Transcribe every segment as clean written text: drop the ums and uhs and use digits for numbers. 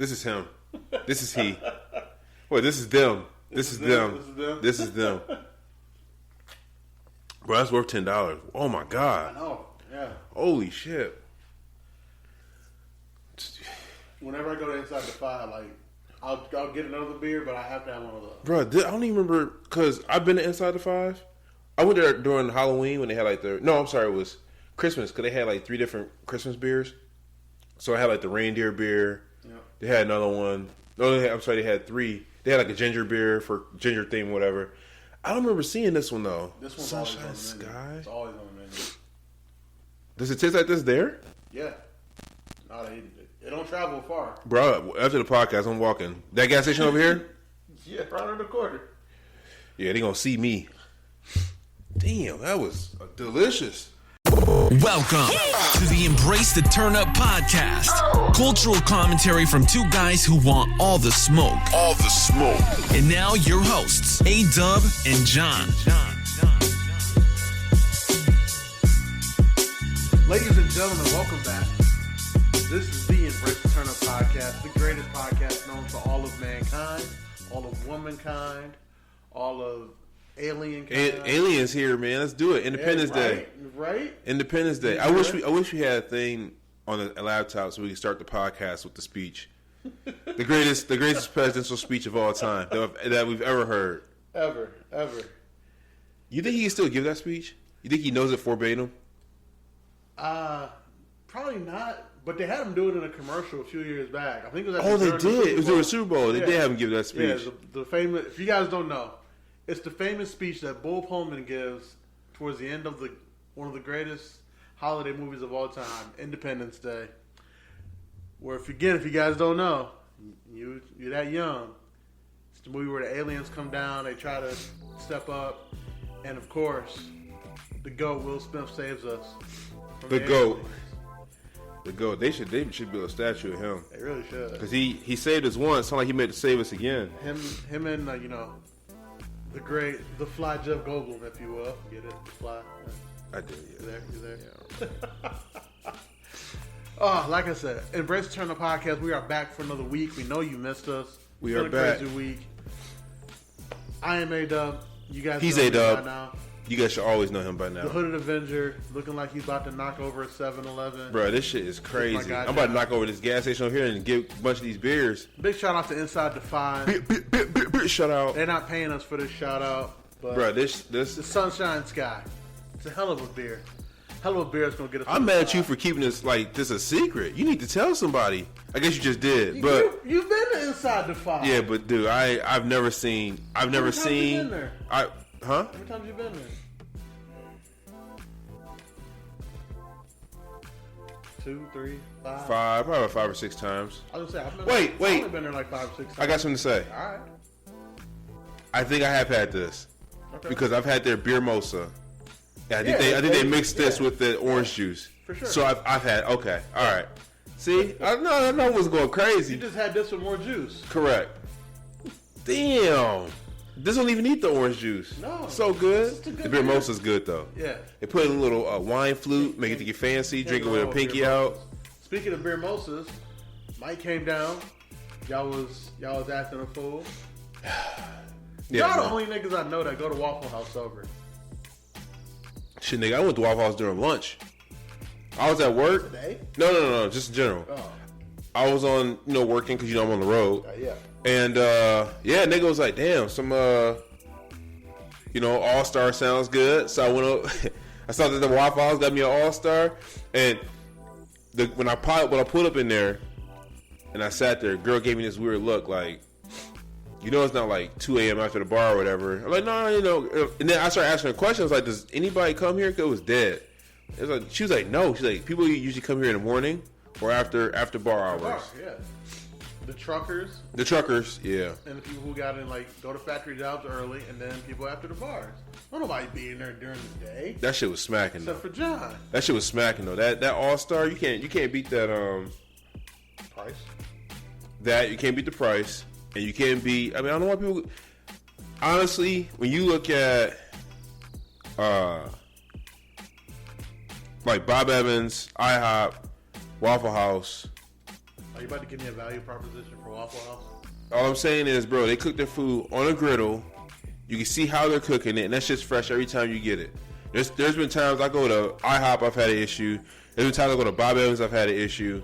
This is him. This is he. Wait, this is them. This is them. This is them. Bro, that's worth $10. Oh my God. I know. Yeah. Holy shit. Whenever I go to Inside the Five, like I'll get another beer, but I have to have one of those. Bro, I don't even remember because I've been to Inside the Five. I went there during Halloween when they had like it was Christmas because they had like 3 different Christmas beers. So I had like the reindeer beer. Yeah. They had another one. No, they had 3. They had like a ginger beer for ginger theme, whatever. I don't remember seeing this one though. This one's Sunshine always on the menu. Sky. It's always on the menu. Does it taste like this there? Yeah. No, it don't travel far. Bro, after the podcast, I'm walking. That gas station over here? Yeah, right on the corner. Yeah, they gonna see me. Damn, that was delicious. Welcome to the Embrace the Turn Up podcast. Cultural commentary from 2 guys who want all the smoke. All the smoke. And now your hosts, A-Dub and John. Ladies and gentlemen, welcome back. This is the Embrace the Turn Up podcast, the greatest podcast known to all of mankind, all of womankind, all of alien kind. Aliens here, man. Let's do it. Independence Day. Right? Independence Day. I wish we had a thing on a laptop so we could start the podcast with the speech. The greatest presidential speech of all time that we've ever heard. Ever. You think he can still give that speech? You think he knows it verbatim? Probably not. But they had him do it in a commercial a few years back. I think it was. They did. It was during the Super Bowl. They did have him give that speech. Yeah, the famous. If you guys don't know, it's the famous speech that Bull Pullman gives towards the end of one of the greatest holiday movies of all time, Independence Day. Where if you guys don't know, you're that young. It's the movie where the aliens come down, they try to step up, and of course, the GOAT Will Smith saves us. The GOAT. The GOAT. They should build a statue of him. They really should. Because he saved us once. It's not like he meant to save us again. Him and the fly Jeff Goldblum, if you will. Get it? The fly. I did. Yeah. You there? Yeah. Oh, like I said, Embrace the Turn Up podcast. We are back for another week. We know you missed us. We are back. Crazy week. I am A-Dub. You guys. He's A-Dub. Now. You guys should always know him by now. The Hooded Avenger, looking like he's about to knock over a 7-Eleven. Bro, this shit is crazy. I'm about to knock over this gas station over here and get a bunch of these beers. Big shout out to Inside the Five. Big shout out. They're not paying us for this shout out. But bro, this the Sunshine Sky. It's a hell of a beer. Hell of a beer is gonna get us. I'm mad at you for keeping this a secret. You need to tell somebody. I guess you just did. But you've been to Inside the Five. Yeah, but dude, I've never seen. How many times you been there? Huh? How many times you been there? 2, 3, 5. 5, probably 5 or 6 times. I was gonna say, I've only been there like 5 or 6 times. I got something to say. All right. I think I have had this because I've had their beer mosa. I think they mixed this with the orange juice. For sure. So I've had. Okay, all right. See, I know it was going crazy. You just had this with more juice. Correct. Damn. This don't even need the orange juice. No. So good. The beer mosa's good though. Yeah. They put in a little wine flute, make it to get fancy, drink it with a pinky out. Speaking of beer mosas, Mike came down. Y'all was acting a fool. Y'all the only niggas I know that go to Waffle House sober. Shit, nigga, I went to Waffle House during lunch. I was at work. Today? No, just in general. Oh. I was on, working because I'm on the road. Yeah. And nigga was like, damn, some All-Star sounds good. So I went up. I saw that the Waffle House got me an All-Star, and when I pulled up in there, and I sat there, girl gave me this weird look, like, it's not like 2 a.m. after the bar or whatever. I'm like, no, and then I started asking her questions like, does anybody come here? Because it was dead. It was like, she was like, no. She's like, people usually come here in the morning or after bar hours. Yeah. The truckers, yeah. And the people who got in, go to factory jobs early, and then people after the bars. Don't nobody be in there during the day. That shit was smacking, except for John. That shit was smacking, though. That All-Star, you can't beat that, price. That, you can't beat the price. And you can't beat, I don't know why people, honestly, when you look at, like Bob Evans, IHOP, Waffle House, Are you about to give me a value proposition for Waffle House? All I'm saying is, bro, they cook their food on a griddle. You can see how they're cooking it, and that shit's fresh every time you get it. There's been times I go to IHOP, I've had an issue. There's been times I go to Bob Evans, I've had an issue.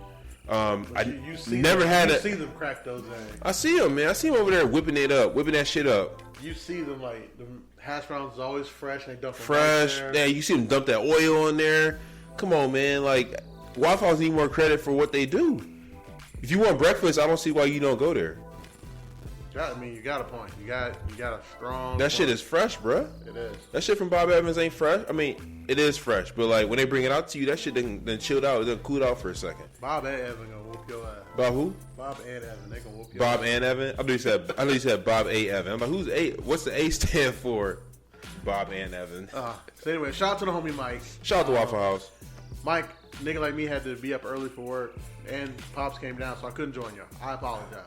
You see them crack those eggs. I see them, man. I see them over there whipping that shit up. You see them like the hash browns is always fresh. And they dump fresh. Right, yeah, you see them dump that oil on there. Come on, man. Like Waffle House need more credit for what they do. If you want breakfast, I don't see why you don't go there. I mean, you got a point. You got a strong. That shit is fresh, bro. It is. That shit from Bob Evans ain't fresh. I mean, it is fresh, but like when they bring it out to you, that shit then chilled out. It done cooled out for a second. Bob and Evan gonna whoop your ass. Bob who? Bob and Evan. They gonna whoop your ass. Bob and Evan. I know you said Bob A. Evan. I'm like, who's A? What's the A stand for? Bob and Evan. So anyway, shout out to the homie Mike. Shout out to Waffle House. Mike, nigga like me had to be up early for work, and Pops came down, so I couldn't join y'all. I apologize,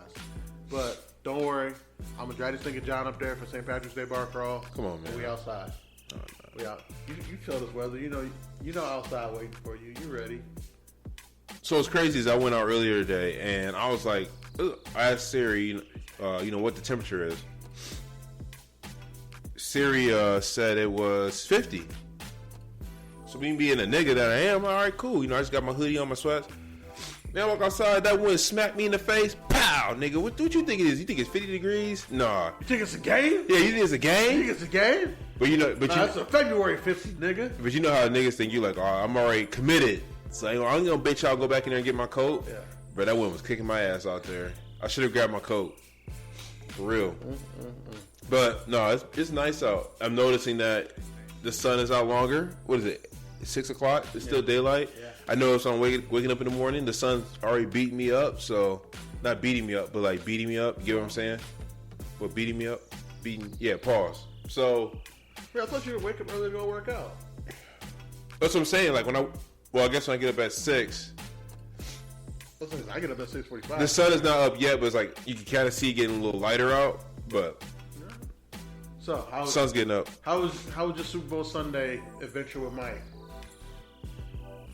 but. Don't worry, I'm gonna drag this nigga John up there for St. Patrick's Day bar crawl. Come on, man. We outside. Oh, no. We out. You feel this weather. You know outside waiting for you. You ready? So what's crazy is I went out earlier today and I was like, I asked Siri, what the temperature is. Siri said it was 50. So me being a nigga that I am, all right, cool. I just got my hoodie on, my sweats. Man, I walk outside, that wind smacked me in the face. Pow, nigga. What you think it is? You think it's 50 degrees? Nah. You think it's a game? Yeah, you think it's a game? You think it's a game? It's a February 50, nigga. But you know how niggas think you like, oh, I'm already committed. So I'm gonna bitch y'all go back in there and get my coat. Yeah. But that wind was kicking my ass out there. I should have grabbed my coat. For real. But no, it's nice out. I'm noticing that the sun is out longer. What is it? 6 o'clock? It's still daylight. Yeah. I notice I'm waking up in the morning. The sun's already beating me up. So not beating me up, but like beating me up. You get what I'm saying? What beating me up? Pause. So I thought you would wake up early to go work out. That's what I'm saying. Like I guess when I get up at 6. I get up at 6:45. The sun is not up yet, but it's like you can kind of see it getting a little lighter out. But so sun's getting up. How was your Super Bowl Sunday adventure with Mike?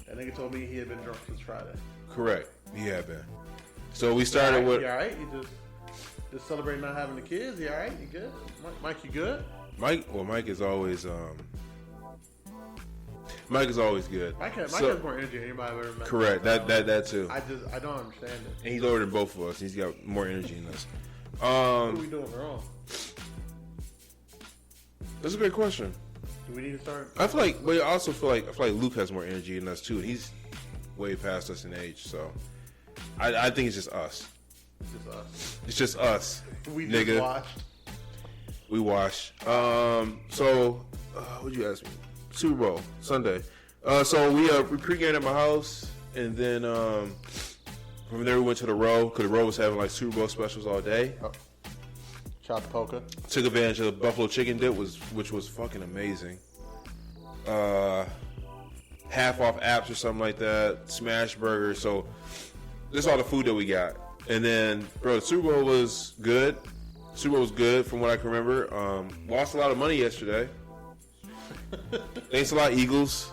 That nigga told me he had been drunk since Friday. Correct. He had been. So we started with. You all right? You just celebrating not having the kids. You all right? You good? Mike, you good? Mike is always Mike is always good. Mike has more energy than anybody I've ever met. Correct. That too. I don't understand it. And he's older than both of us. He's got more energy than us. What are we doing wrong? That's a great question. Do we need to start? I feel like Luke has more energy than us too. He's way past us in age, so I think it's just us. It's just us. It's just us. We nigga. Just watched. We watched. So what'd you ask me? Super Bowl Sunday. So we pre-gamed at my house, and then from there we went to the Row because the Row was having like Super Bowl specials all day. Oh. Shot the poker. Took advantage of the buffalo chicken dip, which was fucking amazing. Half off apps or something like that. Smash burger. So this is all the food that we got. And then, bro, the Super Bowl was good. Super Bowl was good from what I can remember. Lost a lot of money yesterday. Thanks a lot, Eagles.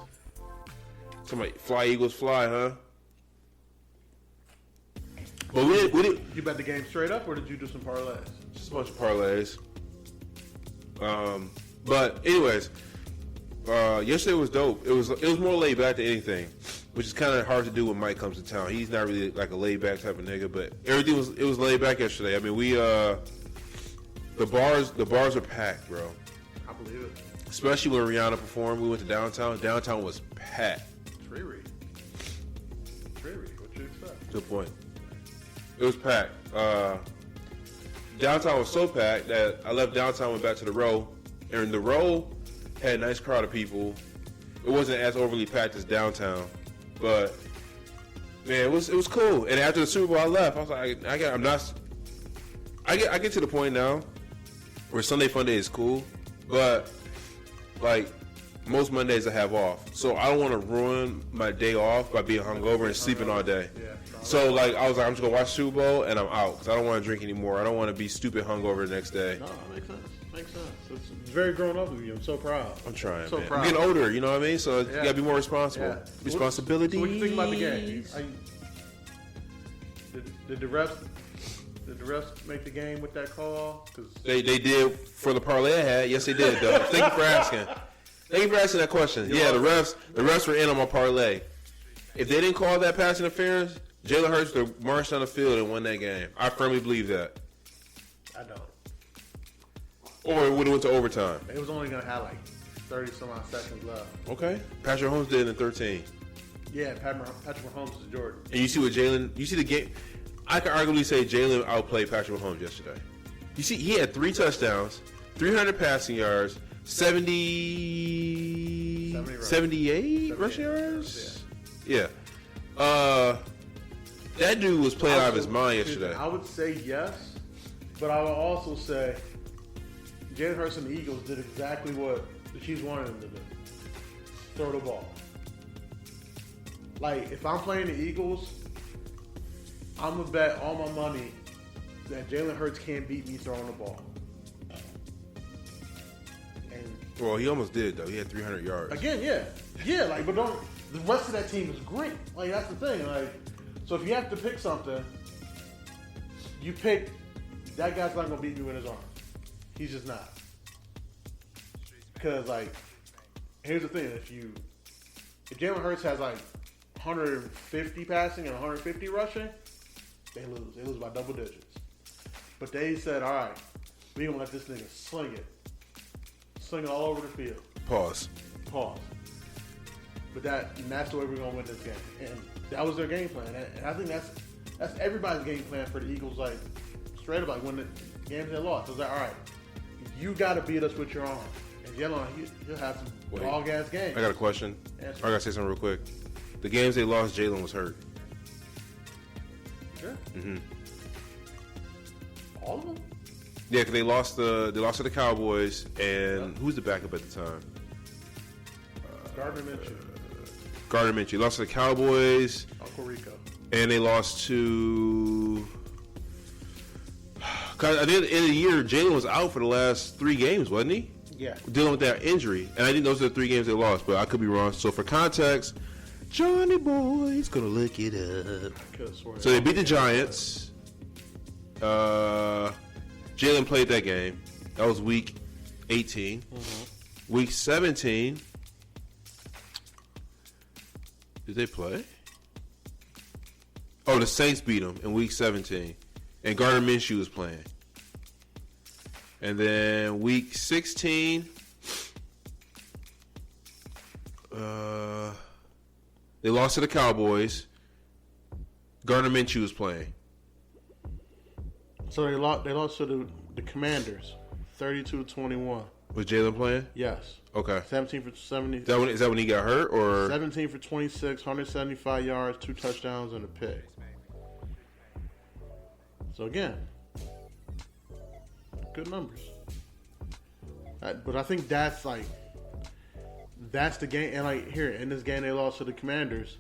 Somebody fly, Eagles, fly, huh? But we did. You bet the game straight up, or did you do some parlays? Just a bunch of parlays. But anyways, yesterday was dope. It was more laid back than anything, which is kind of hard to do when Mike comes to town. He's not really like a laid back type of nigga, but everything was laid back yesterday. I mean, the bars are packed, bro. I believe it. Especially when Rihanna performed. We went to downtown. Downtown was packed. Riri, what you expect? Good point. It was packed. Downtown was so packed that I left downtown, went back to the Row, and the Row had a nice crowd of people. It wasn't as overly packed as downtown, but man, it was cool. And after the Super Bowl, I left. I was like, I get to the point now where Sunday Funday is cool, but like most Mondays I have off, so I don't want to ruin my day off by being hungover and sleeping all day. Yeah. So like I was like, I'm just gonna watch Super Bowl and I'm out because I don't want to drink anymore. I don't want to be stupid hungover the next day. No, makes sense. It's very grown up of you. I'm so proud. I'm trying. So man. proud. I'm getting older, you know what I mean? So you gotta be more responsible. Yeah. Responsibility. So what do you think about the game? Did the refs make the game with that call? Cause They did for the parlay I had. Yes, they did, though. Thank you for asking. Thank you for asking that question. Yeah, the refs were in on my parlay. If they didn't call that pass interference, Jalen Hurts would have marched down the field and won that game. I firmly believe that. I don't. Or it would have went to overtime. It was only gonna have like 30 some odd seconds left. Okay. Patrick Mahomes did it in 13. Yeah, Patrick Mahomes is Jordan. And you see what Jalen? You see the game? I could arguably say Jalen outplayed Patrick Mahomes yesterday. You see, he had 3 touchdowns, 300 passing yards, 78 rushing yards. Yeah. That dude was playing out of his mind yesterday. I would say yes, but I would also say Jalen Hurts and the Eagles did exactly what the Chiefs wanted them to do. Throw the ball. Like, if I'm playing the Eagles, I'm going to bet all my money that Jalen Hurts can't beat me throwing the ball. And Well, he almost did, though. He had 300 yards. again, yeah. Yeah, like, but don't, the rest of that team is great. Like, that's the thing. Like, so if you have to pick something, you pick, that guy's not going to beat you in his arm. He's just not. Because, like, here's the thing. If Jalen Hurts has, like, 150 passing and 150 rushing, they lose. They lose by double digits. But they said, all right, we're going to let this nigga sling it. Sling it all over the field. Pause. But that's the way we're going to win this game. And that was their game plan. And I think that's everybody's game plan for the Eagles, like, straight up, like, when the games they lost. It was like, all right, you got to beat us with your arm. And Jalen, he'll have some dog-ass games. I got a question. Answer. I got to say something real quick. The games they lost, Jalen was hurt. Sure. Mm-hmm. All of them? Yeah, because they lost to the Cowboys, and who's the backup at the time? Gardner Minshew. Gardner Minshew. Lost to the Cowboys. Uncle Rico. And they lost to... Cause at the end of the year, Jalen was out for the last 3 games, wasn't he? Yeah. Dealing with that injury. And I think those are the 3 games they lost, but I could be wrong. So for context, Johnny Boy's going to look it up. So they beat the Giants. Jalen played that game. That was week 18. Mm-hmm. Week 17. Did they play? Oh, the Saints beat them in week 17. And Gardner Minshew was playing. And then week 16, they lost to the Cowboys. Gardner Minshew was playing. So they lost to the Commanders, 32-21. Was Jalen playing? Yes. Okay. 17 for 70. Is that when he got hurt, or 17 for 26, 175 yards, 2 touchdowns, and a pick. So again, good numbers. But I think that's the game. And like here in this game, they lost to the Commanders.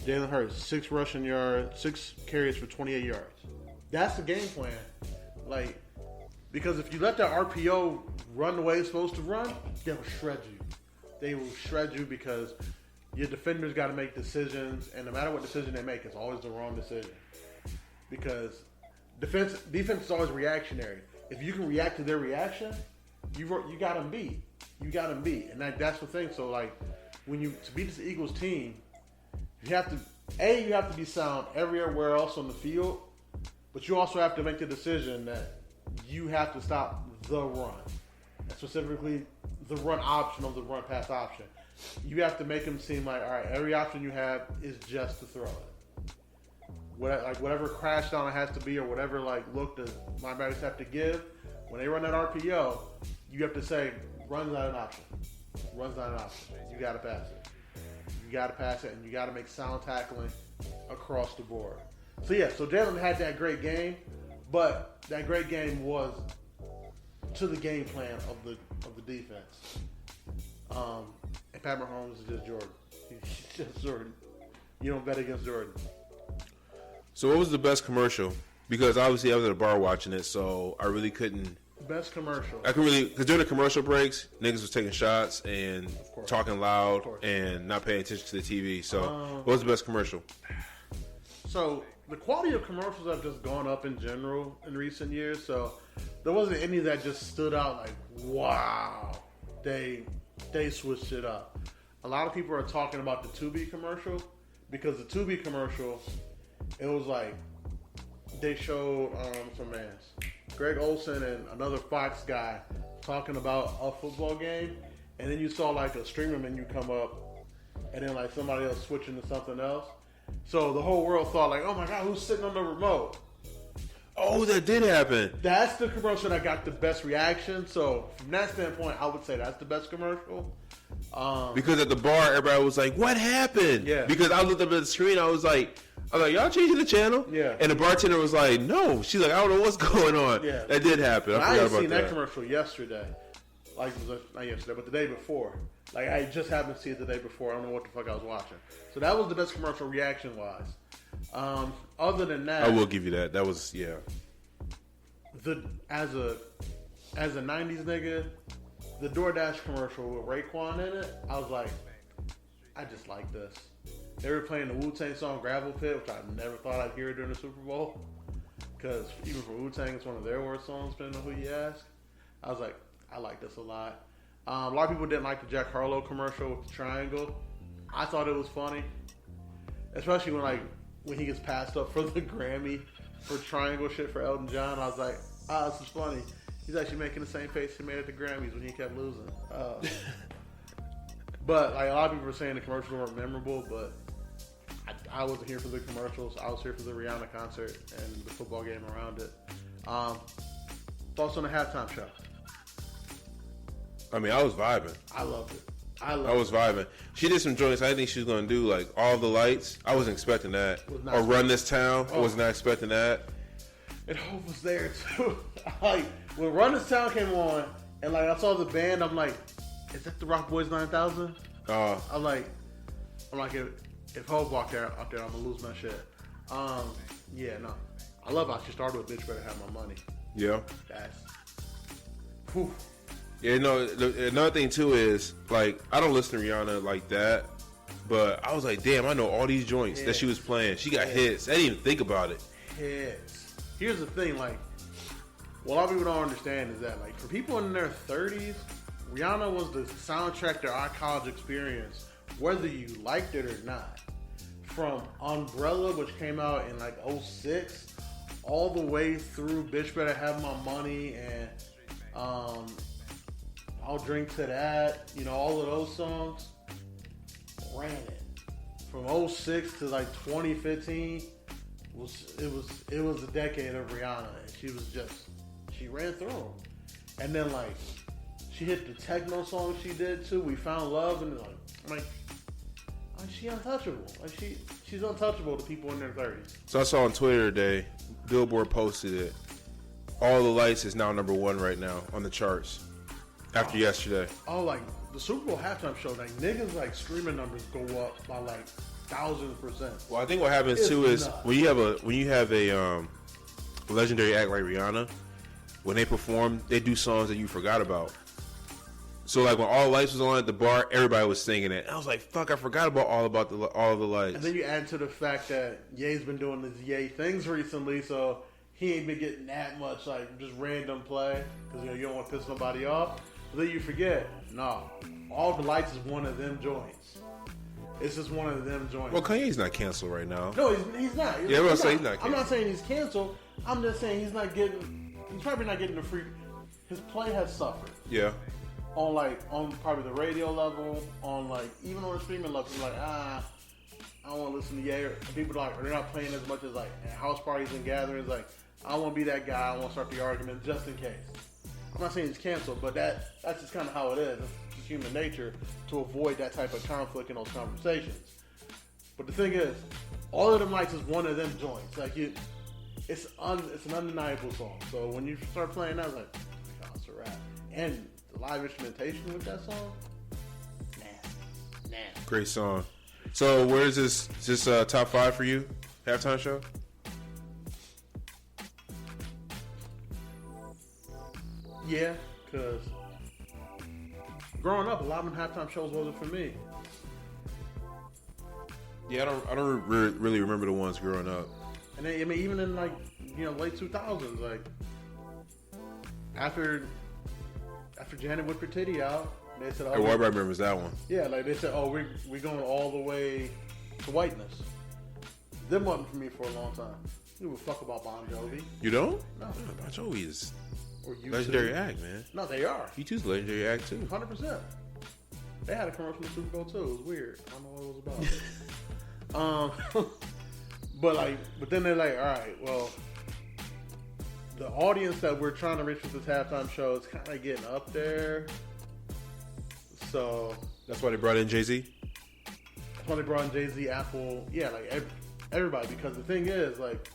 Jalen Hurts, 6 rushing yards, 6 carries for 28 yards. That's the game plan. Like, because if you let that RPO run the way it's supposed to run, they'll shred you. They will shred you because your defenders got to make decisions, and no matter what decision they make, it's always the wrong decision. Because defense is always reactionary. If you can react to their reaction, you got them beat. You got them beat, and that's the thing. So like, to beat this Eagles team, you have to be sound everywhere else on the field, but you also have to make the decision that you have to stop the run, and specifically the run option of the run pass option. You have to make them seem like, all right, every option you have is just to throw it. Whatever crash down it has to be, or whatever look the linebackers have to give, when they run that RPO, you have to say, run's not an option. Run's not an option. You got to pass it. You got to pass it, and you got to make sound tackling across the board. So Jalen had that great game, but that great game was to the game plan of the defense. And Pat Mahomes is just Jordan. He's just Jordan. You don't bet against Jordan. So what was the best commercial? Because obviously I was at a bar watching it, so I really couldn't. Best commercial. Because during the commercial breaks, niggas was taking shots and talking loud and not paying attention to the TV. So what was the best commercial? So the quality of commercials have just gone up in general in recent years. So there wasn't any that just stood out like, wow, they switched it up. A lot of people are talking about the Tubi commercial because the Tubi commercial, it was like they showed some mans, Greg Olson and another Fox guy talking about a football game, and then you saw like a streamer menu come up, and then like somebody else switching to something else. So the whole world thought like, oh my god, who's sitting on the remote? Oh, that did happen. That's the commercial that got the best reaction. So from that standpoint, I would say that's the best commercial. Because at the bar, everybody was like, "What happened?" Yeah. Because I looked up at the screen, I was like, "Y'all changing the channel?" Yeah. And the bartender was like, "No." She's like, "I don't know what's going on." Yeah. That did happen. I I forgot had about seen that that. commercial yesterday. Like, not yesterday, but the day before. Like, I just happened to see it the day before. I don't know what the fuck I was watching. So that was the best commercial reaction-wise. Other than that, I will give you that. That was as a 90s nigga, the DoorDash commercial with Raekwon in it, I was like, I just like this. They were playing the Wu-Tang song Gravel Pit, which I never thought I'd hear during the Super Bowl. Because even for Wu-Tang, it's one of their worst songs, depending on who you ask. I was like, I like this a lot. A lot of people didn't like the Jack Harlow commercial with the triangle. I thought it was funny. Especially when he gets passed up for the Grammy for triangle shit for Elton John. I was like, this is funny. He's actually making the same face he made at the Grammys when he kept losing. But like a lot of people were saying the commercials weren't memorable, but I wasn't here for the commercials. I was here for the Rihanna concert and the football game around it. Thoughts on the halftime show? I mean, I was vibing. I loved it. I was vibing. She did some joints. I didn't think she was going to do like all the lights. I wasn't expecting that. Or Run This Town. I was not expecting that. And Hope was there too. Like when Run This Town came on, and like I saw the band, I'm like, is that the Rock Boys 9000? I'm like, if Hope walked out there, I'm gonna lose my shit. Yeah, no, I love how she started with "Bitch Better Have My Money." Yeah. That's. Whew. Yeah, no, another thing too is, like, I don't listen to Rihanna like that, but I was like, damn, I know all these joints that she was playing. She got hits. I didn't even think about it. Hits. Here's the thing, like, what a lot of people don't understand is that, like, for people in their 30s, Rihanna was the soundtrack to our college experience, whether you liked it or not. From Umbrella, which came out in, like, 06, all the way through Bitch Better Have My Money and, I'll Drink to That, all of those songs, ran it. From 06 to like 2015, it was a decade of Rihanna, and she ran through them. And then like, she hit the techno song she did too, We Found Love, and like she untouchable. Like she's untouchable to people in their 30s. So I saw on Twitter today, Billboard posted it. All the Lights is now #1 right now on the charts. After yesterday. Oh, like the Super Bowl halftime show, like niggas like streaming numbers go up by like 1,000%. Well, I think what happens too is when you have a legendary act like Rihanna, when they perform, they do songs that you forgot about. So like when All the Lights was on at the bar, everybody was singing it. I was like, fuck, I forgot about all of the lights. And then you add to the fact that Ye's been doing these Ye things recently, so he ain't been getting that much like just random play because you don't want to piss nobody off. But then you forget, All the Lights is one of them joints. It's just one of them joints. Well, Kanye's not canceled right now. No, he's not. Yeah, I'm saying he's not canceled. I'm not saying he's canceled. I'm just saying he's probably not getting the free. His play has suffered. Yeah. On probably the radio level, even on the streaming level, like I don't want to listen to Ye. People they're not playing as much as like at house parties and gatherings. Like I don't want to be that guy. I don't want to start the argument just in case. I'm not saying he's canceled, but that's just kind of how it is. It's just human nature to avoid that type of conflict in those conversations. But the thing is, All of Them Lights is one of them joints. Like it's an undeniable song. So when you start playing that, I was like, oh, it's a rap. And the live instrumentation with that song, nasty. Great song. So where's this top 5 for you? Halftime show? Yeah, because growing up, a lot of them halftime shows wasn't for me. Yeah, I don't really remember the ones growing up. And then, I mean, even in like late 2000s, like after Janet whipped her titty out, they said, Hey, everybody remembers that one. Yeah, like they said, oh, we're going all the way to whiteness. Them wasn't for me for a long time. You give a fuck about Bon Jovi. You don't? No. Bon Jovi is Or U2. legendary act, man. No, they are. U2's legendary act too. 100%. They had a commercial in the Super Bowl too. It was weird. I don't know what it was about. But then they're like, all right, well, the audience that we're trying to reach with this halftime show is kind of getting up there. So That's why they brought in Jay-Z? that's why they brought in Jay-Z, Apple, like everybody. Because the thing is, like,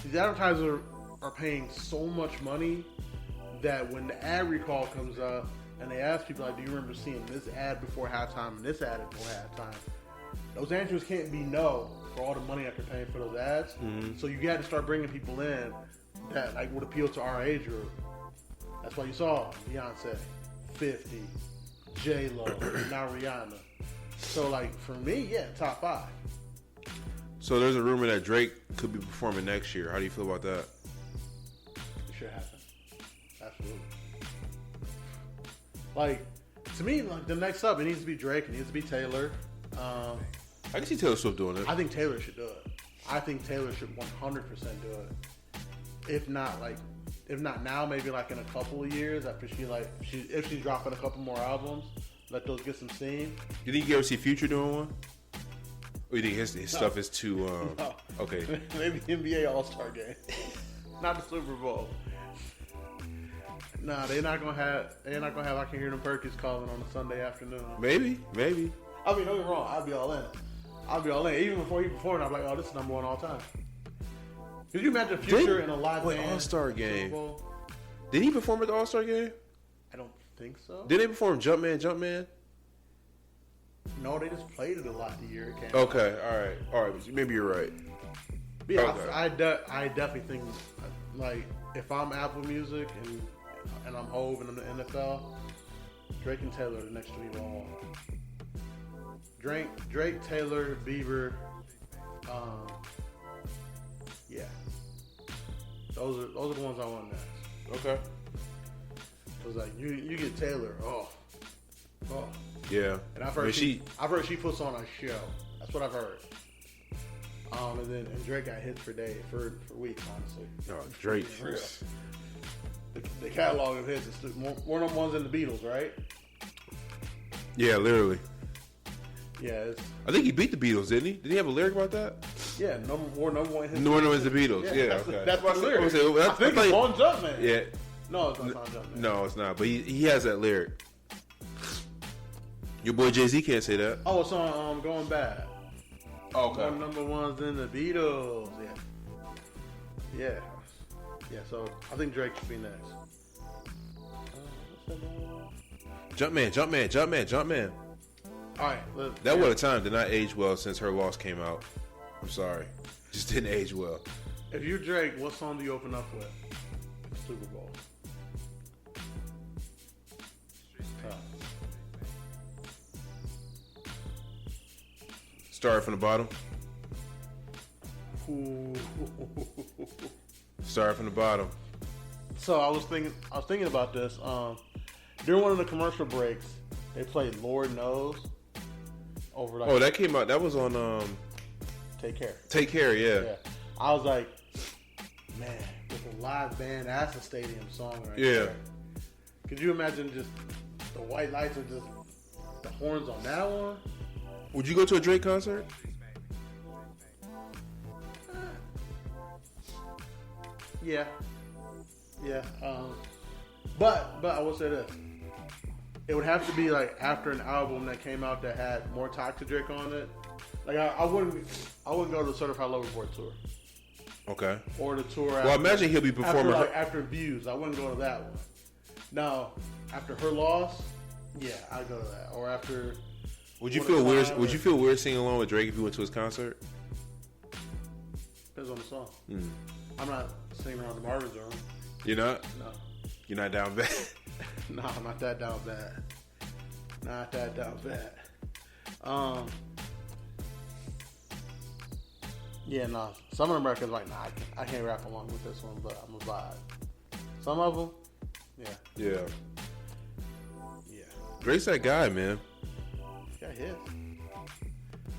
these advertisers are paying so much money that when the ad recall comes up and they ask people, like, do you remember seeing this ad before halftime and this ad before halftime? Those answers can't be no for all the money that they're paying for those ads. Mm-hmm. So you got to start bringing people in that like would appeal to our age group. That's why you saw Beyonce, 50, J-Lo, now Rihanna. So like for me, top 5. So there's a rumor that Drake could be performing next year. How do you feel about that? It should happen. Absolutely. Like, to me, like the next up, it needs to be Drake. It needs to be Taylor. I can see Taylor Swift doing it. I think Taylor should do it. I think Taylor should 100% do it. If not now, maybe like in a couple of years after if she's dropping a couple more albums, let those get some steam. You think you ever see Future doing one? Or you think his stuff is too? No. Okay. Maybe NBA All-Star Game, not the Super Bowl. Nah, they're not gonna have. I Can Hear Them Perkins calling on a Sunday afternoon. Maybe. I mean, don't get me wrong. I'd be all in. Even before he performed, I'm like, oh, this is number one all time. Could you imagine Future in a live band All-Star Game? Did he perform at the All-Star Game? I don't think so. Did they perform Jumpman? No, they just played it a lot the year it came. Okay, all right. Maybe you're right. But yeah, Okay. I definitely think like if I'm Apple Music and I'm Hove and I'm the NFL, Drake and Taylor are the next 3 ball. Drake, Taylor, Bieber, yeah. Those are the ones I want next. Okay. Cause like you get Taylor, oh. Yeah. And I've heard she puts on a show. That's what I've heard. And Drake got hits for weeks, honestly. Oh, Drake. For real. The catalog of hits is one of them ones in the Beatles, right? Yeah, literally. Yeah, I think he beat the Beatles, didn't he? Did he have a lyric about that? yeah. Number one hit. No one was the Beatles. Yeah, that's okay. that's my lyric. I think it's on Jumpman. Yeah. No, it's not on Jumpman. No, it's not. But he has that lyric. Your boy Jay-Z can't say that. Oh, it's on Going Bad. Okay. One number ones in the Beatles. Yeah. So I think Drake should be next. Jumpman. All right. That would have time did not age well since her loss came out. I'm sorry. Just didn't age well. If you're Drake, what song do you open up with? Super Bowl. Start from the bottom. Ooh. Start from the bottom. So I was thinking about this. During one of the commercial breaks, they played "Lord Knows" over like. Oh, that came out. That was on Take Care. Take Care. Yeah. I was like, man, with a live band, that's a stadium song right Yeah. there. Could you imagine just the white lights and just the horns on that one? Would you go to a Drake concert? Yeah. But I will say this: it would have to be like after an album that came out that had more Toxic Drake on it. Like I wouldn't go to the Certified Lover Boy tour Okay. or the tour. Well, I imagine he'll be performing. after Views. I wouldn't go to that one. Now, after her loss, yeah, I'd go to that. Or after. Would you feel weird? Would you feel weird singing along with Drake if you went to his concert? Depends on the song. I'm not singing around the Marvin's room. You're not. No. You're not down bad. No, I'm not that down bad. Not that down bad. Yeah, no. Some of them records like, nah, I can't rap along with this one, but I'm gonna vibe. Some of them, yeah. Yeah. Drake's that guy, man. He's got hits.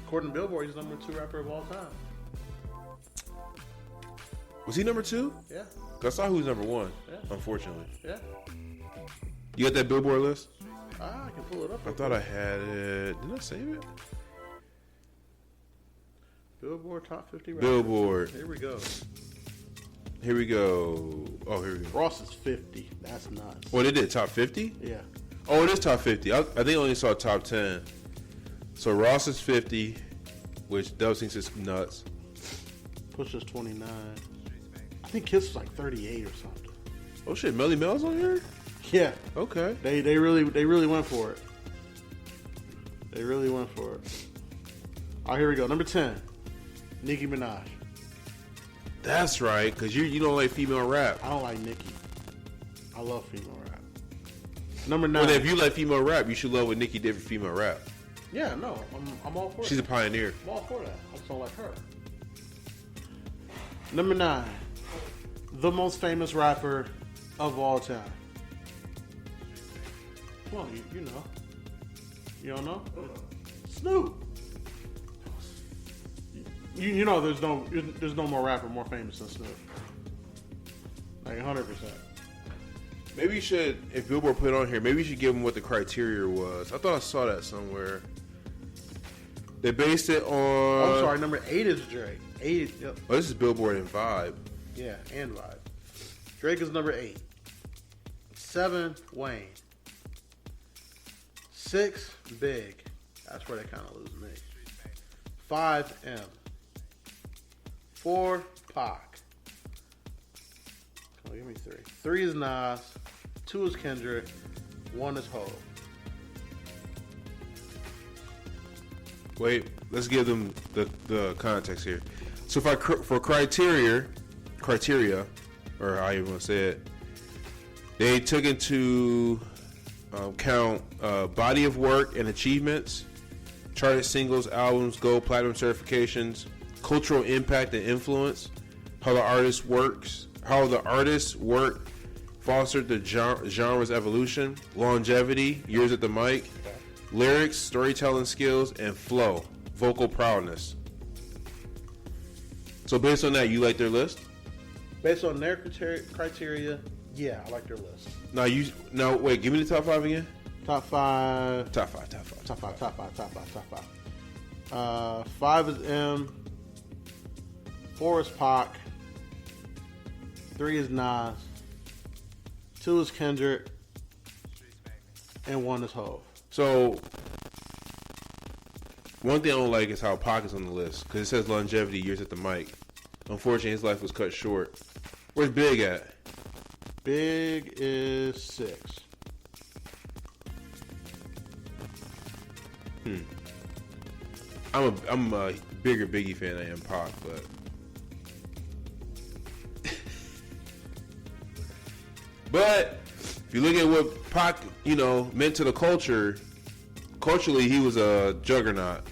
According to Billboard, he's number 2 rapper of all time. Was he number 2? Yeah. I saw who was number 1. Yeah. Unfortunately. Yeah. You got that Billboard list? I can pull it up. I thought I had it. Did I save it? Billboard Top 50 rappers. Billboard. Here we go. Here we go. Oh, here we go. Ross is 50. That's nuts. Well, they did top 50? Yeah. Oh, it is top 50. I think I only saw top 10. So Ross is 50, which Dub thinks is nuts. Push is 29. I think Kiss was like 38 or something. Oh shit, Melly Mel's on here? Yeah. Okay. They really went for it. They really went for it. All right, here we go. Number 10, Nicki Minaj. That's right, because you don't like female rap. I don't like Nicki. I love female rap. Number 9. Well, if you like female rap, you should love what Nicki did for female rap. Yeah, no, I'm all for it. She's a pioneer. I'm all for that. I just don't like her. Number 9, the most famous rapper of all time. Come on, you know. You don't know? Snoop. You know there's no more rapper more famous than Snoop. Like 100%. Maybe you should, if Billboard put it on here, maybe you should give them what the criteria was. I thought I saw that somewhere. They based it on... Oh, I'm sorry, number 8 is Drake. 8, yep. Oh, this is Billboard and Vibe. Yeah, and Vibe. Drake is number 8. 7, Wayne. 6, Big. That's where they kind of lose me. 5, M. 4, Pac. Come on, give me 3. 3 is Nas. 2 is Kendrick. 1 is Hov. Wait, let's give them the context here. So if for criteria, or how you want to say it, they took into count body of work and achievements, charted singles, albums, gold, platinum certifications, cultural impact and influence, how the artist's work fostered the genre's evolution, longevity, years at the mic, lyrics, storytelling skills, and flow, vocal prowess. So based on that, you like their list? Based on their criteria, yeah, I like their list. Now wait, give me the top 5 again. Top 5. 5 is M. 4 is Pac. 3 is Nas. 2 is Kendrick. And 1 is Hov. So one thing I don't like is how Pac is on the list, because it says longevity, years at the mic. Unfortunately, his life was cut short. Where's Big at? Big is 6. I'm a bigger Biggie fan than I am Pac, but but if you look at what Pac, meant to the culture, culturally he was a juggernaut.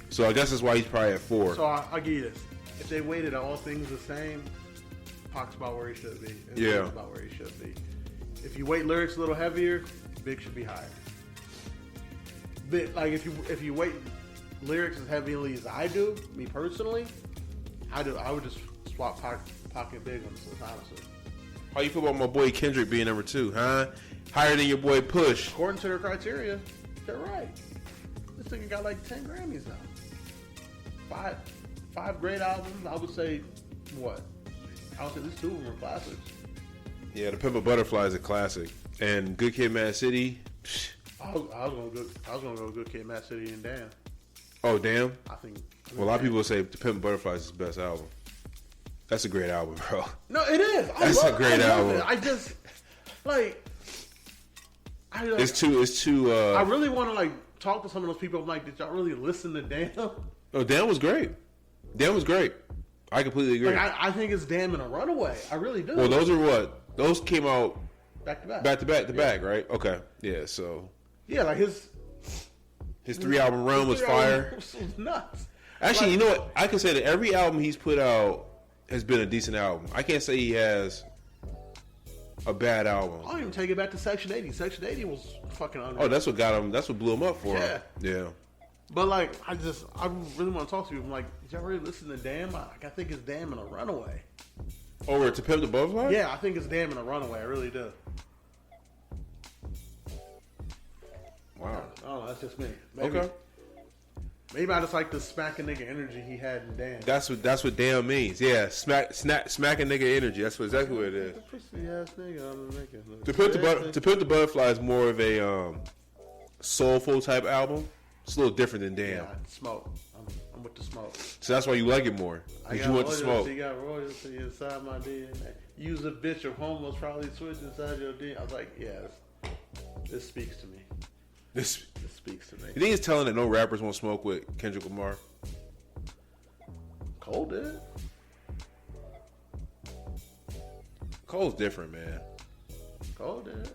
So I guess that's why he's probably at 4. So I'll give you this. If they weighted all things the same, Pac's about where he should be. And Yeah. Big's about where he should be. If you weight lyrics a little heavier, Big should be higher. But like if you weight lyrics as heavily as I do, me personally, I would just swap Pac and Big on this list, honestly. How you feel about my boy Kendrick being number 2, huh? Higher than your boy Push. According to their criteria, they're right. This nigga got like 10 Grammys now. 5 great albums. I would say what? I would say these 2 of them are classics. Yeah, The Pimp a Butterfly is a classic, and Good Kid, Mad City. I was gonna go Good Kid, Mad City, and Damn. Oh damn! I think Well, a lot of people say The Pimp a Butterfly is his best album. That's a great album, bro. No, it is. That's a great album. It. I just like. It's too. I really want to like talk to some of those people. I'm like, did y'all really listen to Damn? Oh, Damn was great. Damn was great. I completely agree. Like, I think it's Damn and a Runaway. I really do. Well, those are what? Those came out back to back. Back to back, right? Okay. Yeah, so. Yeah, like his 3-album run was fire. Was nuts. Actually, Like, you know what? I can say that every album he's put out has been a decent album. I can't say he has a bad album. I'll even take it back to Section 80. Section 80 was fucking unreal. Oh, that's what got him. That's what blew him up for him. Yeah. But like, I really want to talk to you. I'm like, did y'all really listen to Damn? I think it's Damn and a Runaway. Over To Pimp the Butterfly? Yeah, I think it's Damn and a Runaway. I really do. Wow. I don't know. That's just me. Maybe I just like the smacking nigga energy he had in Damn. That's what damn means. Yeah, smacking nigga energy. That's exactly what it is. The pussy ass nigga, I'm making. To Pimp the Butterfly is more of a soulful type album. It's a little different than Damn. Yeah, smoke. I'm with the smoke. So that's why you like it more. Because you want the smoke. You got royalty inside my DNA. Use a bitch of homeless probably switch inside your DNA. I was like, yeah, this speaks to me. This speaks to me. You think it's telling that no rappers won't smoke with Kendrick Lamar? Cole did. Cole's different, man. Cole did.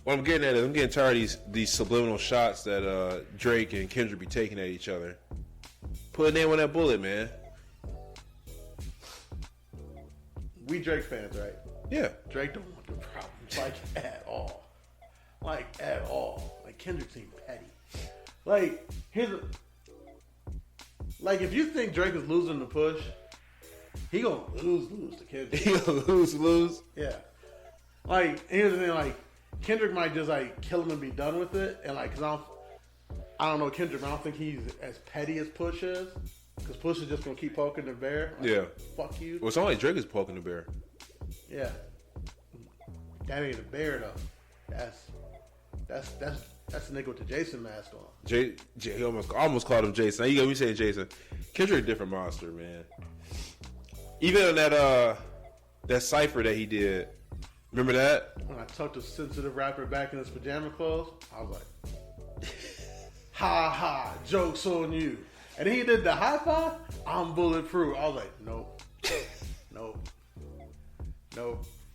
What I'm getting at is I'm getting tired of these subliminal shots that Drake and Kendrick be taking at each other. Put a name on that bullet, man. We Drake fans, right? Yeah. Drake don't want the problems, like, at all. Like, at all. Like, Kendrick seemed petty. Like, like, if you think Drake is losing the push, he gonna lose to Kendrick. He gonna lose? Yeah. Like, here's the thing, like, Kendrick might just, like, kill him and be done with it. And, like, cause I don't know Kendrick, but I don't think he's as petty as Push is. Because Push is just gonna keep poking the bear. Like, yeah. Fuck you. Well, it's not like Drake is poking the bear. Yeah. That ain't a bear though. That's the nigga with the Jason mask on. He almost called him Jason. Now you got me saying Jason. Kendrick a different monster, man. Even on that cipher that he did. Remember that? When I tucked a sensitive rapper back in his pajama clothes, I was like, ha ha, joke's on you. And he did the high five, I'm bulletproof. I was like, nope.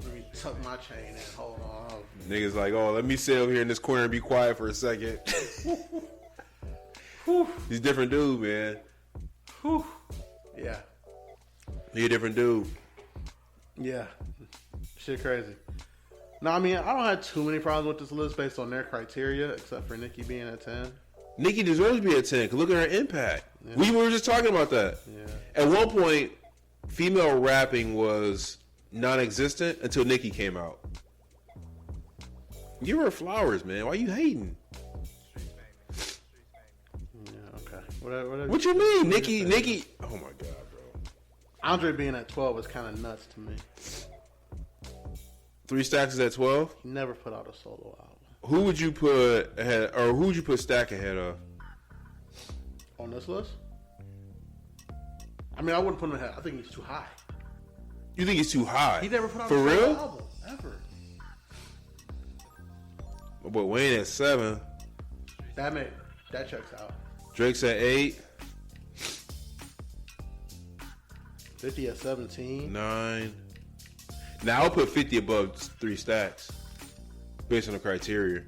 Let me tuck my chain in. Hold on. Niggas like, oh, let me sit over here in this corner and be quiet for a second. He's a different dude, man. Whew. Yeah. He a different dude. Yeah. Shit crazy. No, I mean, I don't have too many problems with this list based on their criteria, except for Nicki being at 10. Nicki deserves to be at 10, because look at her impact. Yeah. We were just talking about that. Yeah. At one point, female rapping was non-existent until Nicki came out. Give her flowers, man. Why you hating? Yeah, okay. What you mean? Nicki. Oh my God, bro. Andre being at 12 is kind of nuts to me. 3 Stacks is at 12? He never put out a solo album. Who would you put ahead, or who would you put Stack ahead of? On this list? I mean, I wouldn't put him ahead. I think he's too high. You think he's too high? He never put out For a solo real? album, ever. But Wayne at 7. That checks out. Drake's at 8. 50 at 17. 9. Now I'll put 50 above 3 Stacks based on the criteria.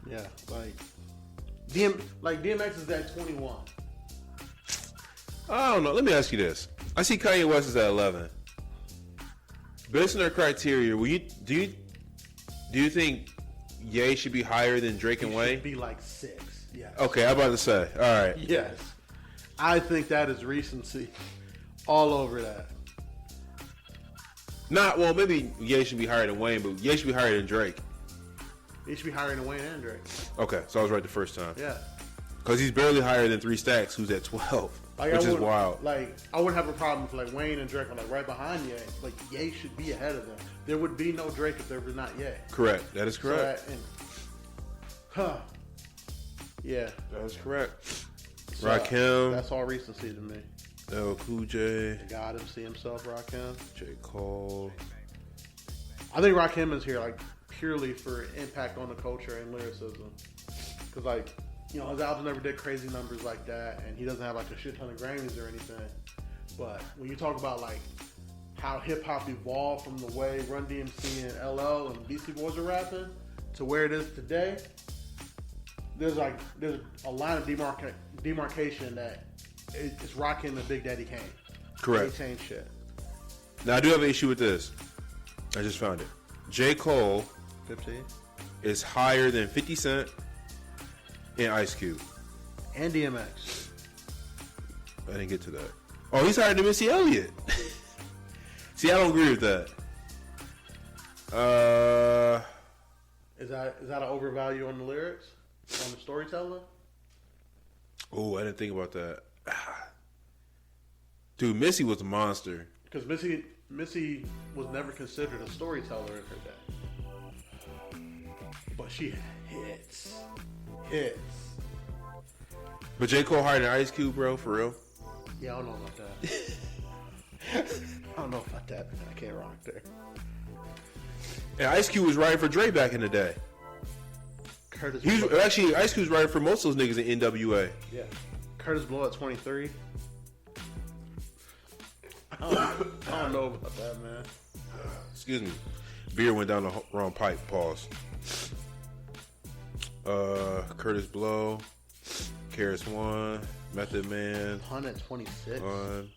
Yeah, like DMX is at 21. I don't know. Let me ask you this. I see Kanye West is at 11. Based on their criteria, do you think Ye should be higher than Drake and Wayne? Should be like 6. Yes. Okay, I'm about to say. All right. Yes. I think that is recency all over that. Well, maybe Ye should be higher than Wayne, but Ye should be higher than Drake. He should be higher than Wayne and Drake. Okay, so I was right the first time. Yeah. Because he's barely higher than 3 Stacks, who's at 12, which is wild. Like, I wouldn't have a problem if like Wayne and Drake are like right behind Ye. Like, Ye should be ahead of them. There would be no Drake if there was not Ye. Correct. That is correct. Yeah. That is correct. So, Rakim. That's all recency to me. LL Cool J. The God MC himself, Rakim. J. Cole. I think Rakim is here like purely for impact on the culture and lyricism. Because like, you know, his album never did crazy numbers like that, and he doesn't have like a shit ton of Grammys or anything. But when you talk about like how hip hop evolved from the way Run DMC and LL and Beastie Boys are rapping to where it is today, there's a line of demarcation that it's Rakim and Big Daddy Kane. Correct. They changed shit. Now I do have an issue with this. I just found it. J. Cole 15 is higher than 50 Cent and Ice Cube. and DMX. I didn't get to that. Oh, he's higher than Missy Elliott. See, I don't agree with that. Is that an overvalue on the lyrics, on the storytelling? Oh, I didn't think about that. Dude, Missy was a monster. Because Missy was never considered a storyteller in her day, but she had hits. But J. Cole higher than Ice Cube, bro, for real? Yeah, I don't know about that. I don't know about that. I can't rock there. And Ice Cube was writing for Dre back in the day. Curtis. Actually, Ice Cube's writing for most of those niggas in NWA. Yeah. Curtis Blow at 23. I don't know about that, man. Excuse me. Beer went down the wrong pipe. Pause. Curtis Blow, Karis One, Method Man. Pun at 26. One.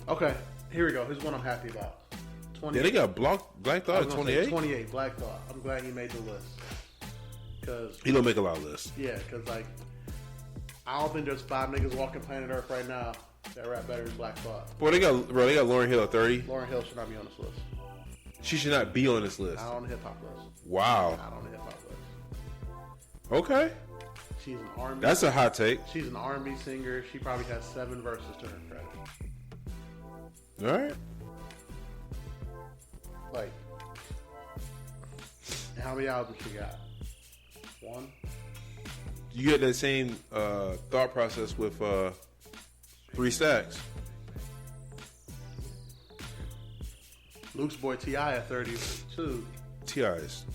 Okay, here we go. Here's one I'm happy about. 28. Yeah, they got Black Thought at 28. 28. Black Thought. I'm glad he made the list. Cause He don't make a lot of lists. yeah, cause like I don't think there's 5 niggas walking planet Earth right now that rap better than Black Thought. Boy, they got Lauryn Hill at 30. Lauryn Hill should not be on this list. She should not be on this list. Not on the hip hop list. Wow. Not on the hip hop list. Okay. She's an R&B. That's a hot take. She's an R&B singer. She probably has 7 verses to her credit. All right. Like, and how many albums she got? 1. You get that same thought process with 3 Stacks. Luke's boy T.I. at 32. T.I.'s.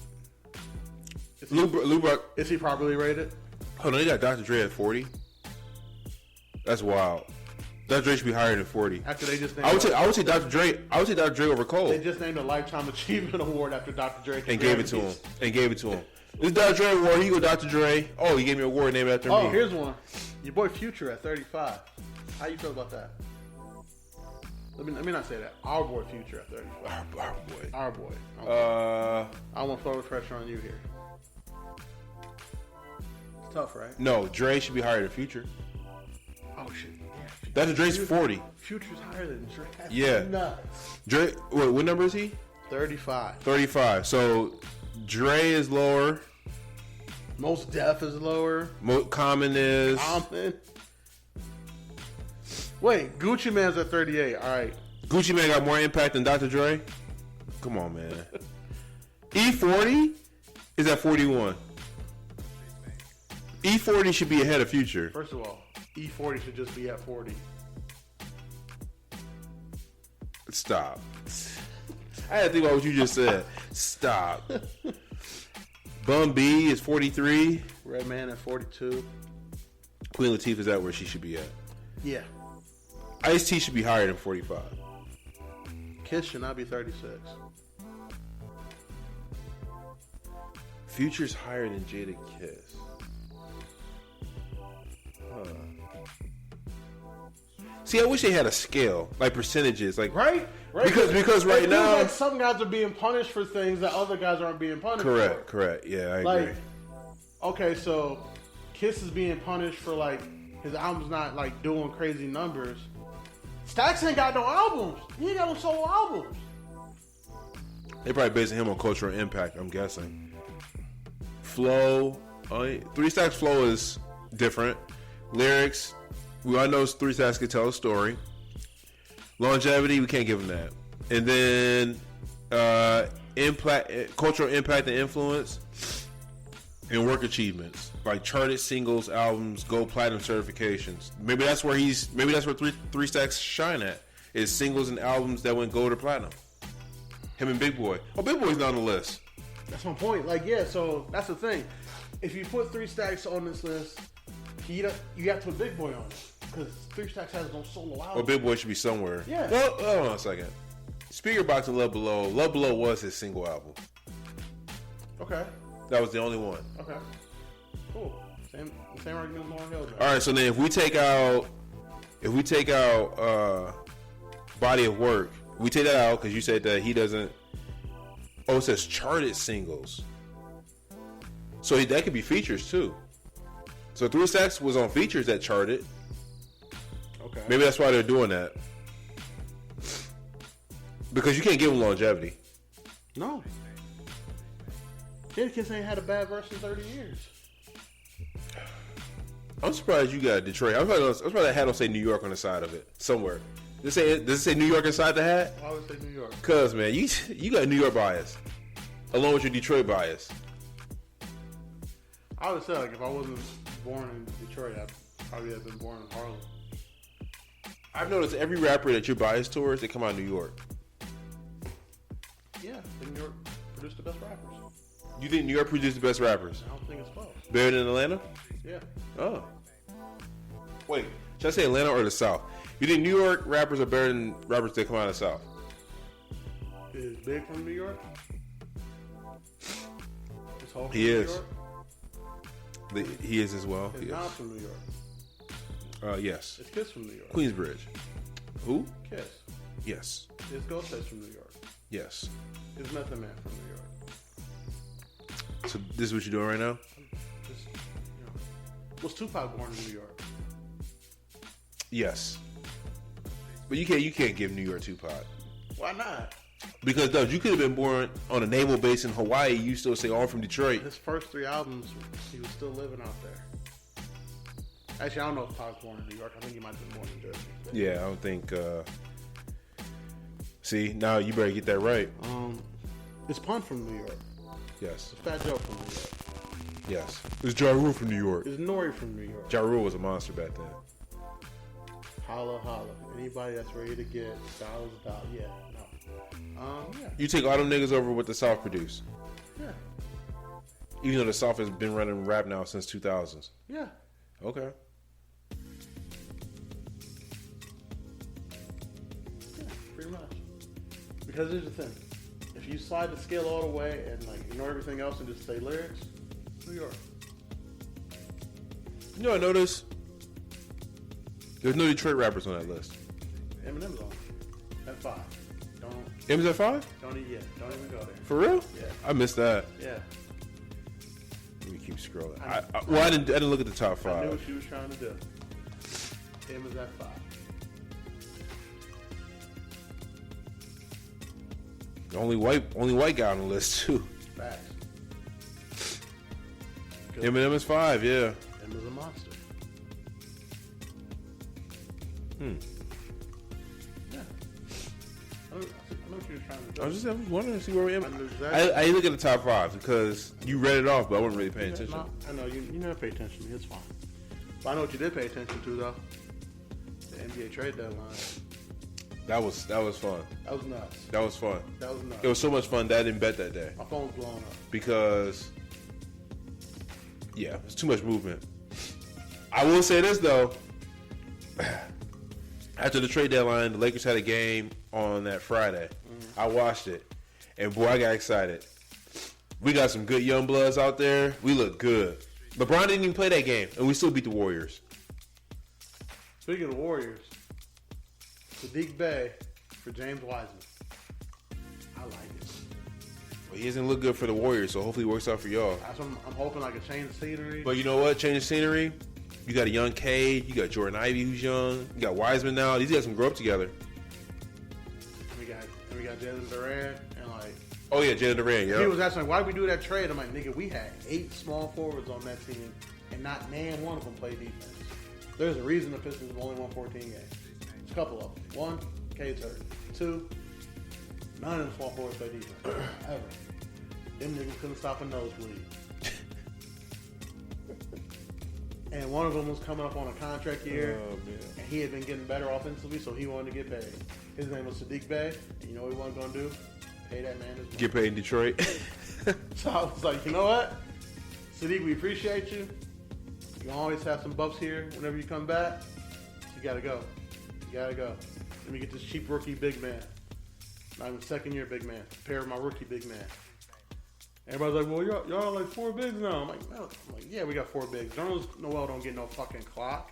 Is Lou Brock. is he properly rated? Hold on, they got Dr. Dre at 40. That's wild. Dr. Dre should be higher than 40. After they just named I would say Dr. Dre. I would say Dr. Dre over Cole. They just named a Lifetime Achievement Award after Dr. Dre And gave it to him. This Dr. Dre award. Here you go, Dr. Dre. Oh, he gave me an award named after me. Oh, here's one. Your boy Future at 35. How you feel about that? Let me not say that. Our boy Future at 35. Our boy. Our boy. I want to throw the pressure on you here. It's tough, right? No, Dre should be higher than Future. Oh shit. Yeah. Dr. Dre's 40. Future's higher than Dre. That's Yeah. nuts. Dre, what number is he? 35. 35. So Dre is lower. Most Def is lower. Common is. Common. Wait, Gucci Man's at 38. All right. Gucci Mane got more impact than Dr. Dre? Come on, man. E40 is at 41. E40 should be ahead of Future. First of all, E40 should just be at 40. Stop. I had to think about what you just said. Stop. Bun B is 43. Redman at 42. Queen Latifah's at where she should be at. Yeah. Ice-T should be higher than 45. Kiss should not be 36. Future's higher than Jada Kiss. See, I wish they had a scale, like percentages, like Right? because right it feels now, like some guys are being punished for things that other guys aren't being punished for. correct, yeah, I Like, agree. okay, so Kiss is being punished for like his album's not like doing crazy numbers. Stax ain't got no albums. He ain't got no solo albums. They probably basing him on cultural impact, I'm guessing. Flow, 3 Stacks flow is different. Lyrics, we all know 3 Stacks can tell a story. Longevity, we can't give him that. And then cultural impact and influence, and work achievements like charted singles, albums, gold, platinum certifications. Maybe that's where 3 Stacks shine at, is singles and albums that went gold or platinum. Him and Big Boy. Oh, Big Boy's not on the list. That's my point. Like, yeah, so that's the thing. If you put 3 Stacks on this list, you got to put Big Boy on it. Because 3 Stacks has no solo album. Well, Big Boy should be somewhere. Yeah. Well, hold on a second. Speaker Box and Love Below. Love Below was his single album. Okay. That was the only one. Okay. Cool. Same argument as Lauren Hill. All right, so then if we take out body of work, we take that out because you said that he doesn't. Oh, it says charted singles. So that could be features too. So 3 Stacks was on features that charted. Okay. Maybe that's why they're doing that. Because you can't give him longevity. No. Jadakiss ain't had a bad verse in 30 years. I'm surprised you got Detroit. I'm surprised that hat don't say New York on the side of it somewhere. Does it say New York inside the hat? Why would it say New York? Cause man, you got New York bias, along with your Detroit bias. I would say like if I wasn't born in Detroit, I'd probably have been born in Harlem. I've noticed every rapper that you're biased towards, they come out of New York. Yeah, New York produced the best rappers. You think New York produced the best rappers? I don't think it's close. Better than Atlanta? Yeah. Oh. Wait, should I say Atlanta or the South? You think New York rappers are better than rappers that come out of the South? Is Big from New York? Is Hov from He New is. York? He is as well. Is Yes. Nas from New York? Yes. Is Kiss from New York? Queensbridge. Who? Kiss. Yes. Is Ghostface from New York? Yes. Is Method Man from New York? So this is what you're doing right now? Just, was Tupac born in New York? Yes. But you can't give New York Tupac. Why not? Because Dubs, you could have been born on a naval base in Hawaii. You still say, "Oh, I'm from Detroit." His first 3 albums, he was still living out there. Actually, I don't know if Pac's born in New York. I think he might have been born in Jersey. Yeah, I don't think. See, now you better get that right. Is Pun from New York? Yes. Is Fat Joe from New York? Yes. Is Ja Rule from New York? Is Nori from New York? Ja Rule was a monster back then. Holla, holla. Anybody that's ready to get dollars a dollar. Yeah, no. Yeah. You take all them niggas over what the South produced. Yeah. Even though the South has been running rap now since 2000s. Yeah. Okay. Yeah, pretty much. Because here's the thing. If you slide the scale all the way and like ignore everything else and just say lyrics, New York. You know, I noticed there's no Detroit rappers on that list. Eminem's on at 5. M's at 5? Don't even go there. For real? Yeah. I missed that. Yeah. Let me keep scrolling. I didn't look at the top 5. I knew what she was trying to do. Him is at 5. The only white guy on the list too. Facts. Eminem is 5, yeah. Him is a monster. Hmm. Yeah. I know what you were trying to do. I was wondering to see where we am. I knew exactly. I look at the top 5 because you read it off, but I wasn't really paying attention. No, I know you never pay attention to me. It's fine. But I know what you did pay attention to though. The NBA trade deadline. That was fun. That was nuts. That was fun. That was nuts. It was so much fun that I didn't bet that day My phone was blowing up. because yeah, it's too much movement. I will say this though. After the trade deadline, the Lakers had a game on that Friday. Mm-hmm. I watched it, and boy, I got excited. We got some good young bloods out there. We look good. LeBron didn't even play that game, and we still beat the Warriors. Speaking of Warriors, Sadiq Bey for James Wiseman. I like it. Well, he doesn't look good for the Warriors, so hopefully it works out for y'all. That's what I'm hoping, like a change of scenery. But you know what? Change of scenery. You got a young Cade. You got Jordan Ivey, who's young. You got Wiseman now. These guys can grow up together. we got Jalen Durant and like. Oh yeah, Jalen Durant. Yeah. He was asking, why did we do that trade? I'm like, nigga, we had 8 small forwards on that team, and not man one of them played defense. There's a reason the Pistons have only won 14 games. There's a couple of them. 1, Cade's hurt. 2, none of them small forwards play defense. Ever. Them niggas couldn't stop a nosebleed. And one of them was coming up on a contract year, and he had been getting better offensively, so he wanted to get paid. His name was Sadiq Bey, and you know what he wasn't going to do? Pay that man his money. Get paid in Detroit. So I was like, you know what? Sadiq, we appreciate you. You always have some buffs here whenever you come back. You got to go. You got to go. Let me get this cheap rookie big man. Not even second year big man. Pair with my rookie big man. Everybody's like, well, y'all are like 4 bigs now. I'm like, no. Yeah, we got 4 bigs. Nerlens Noel don't get no fucking clock.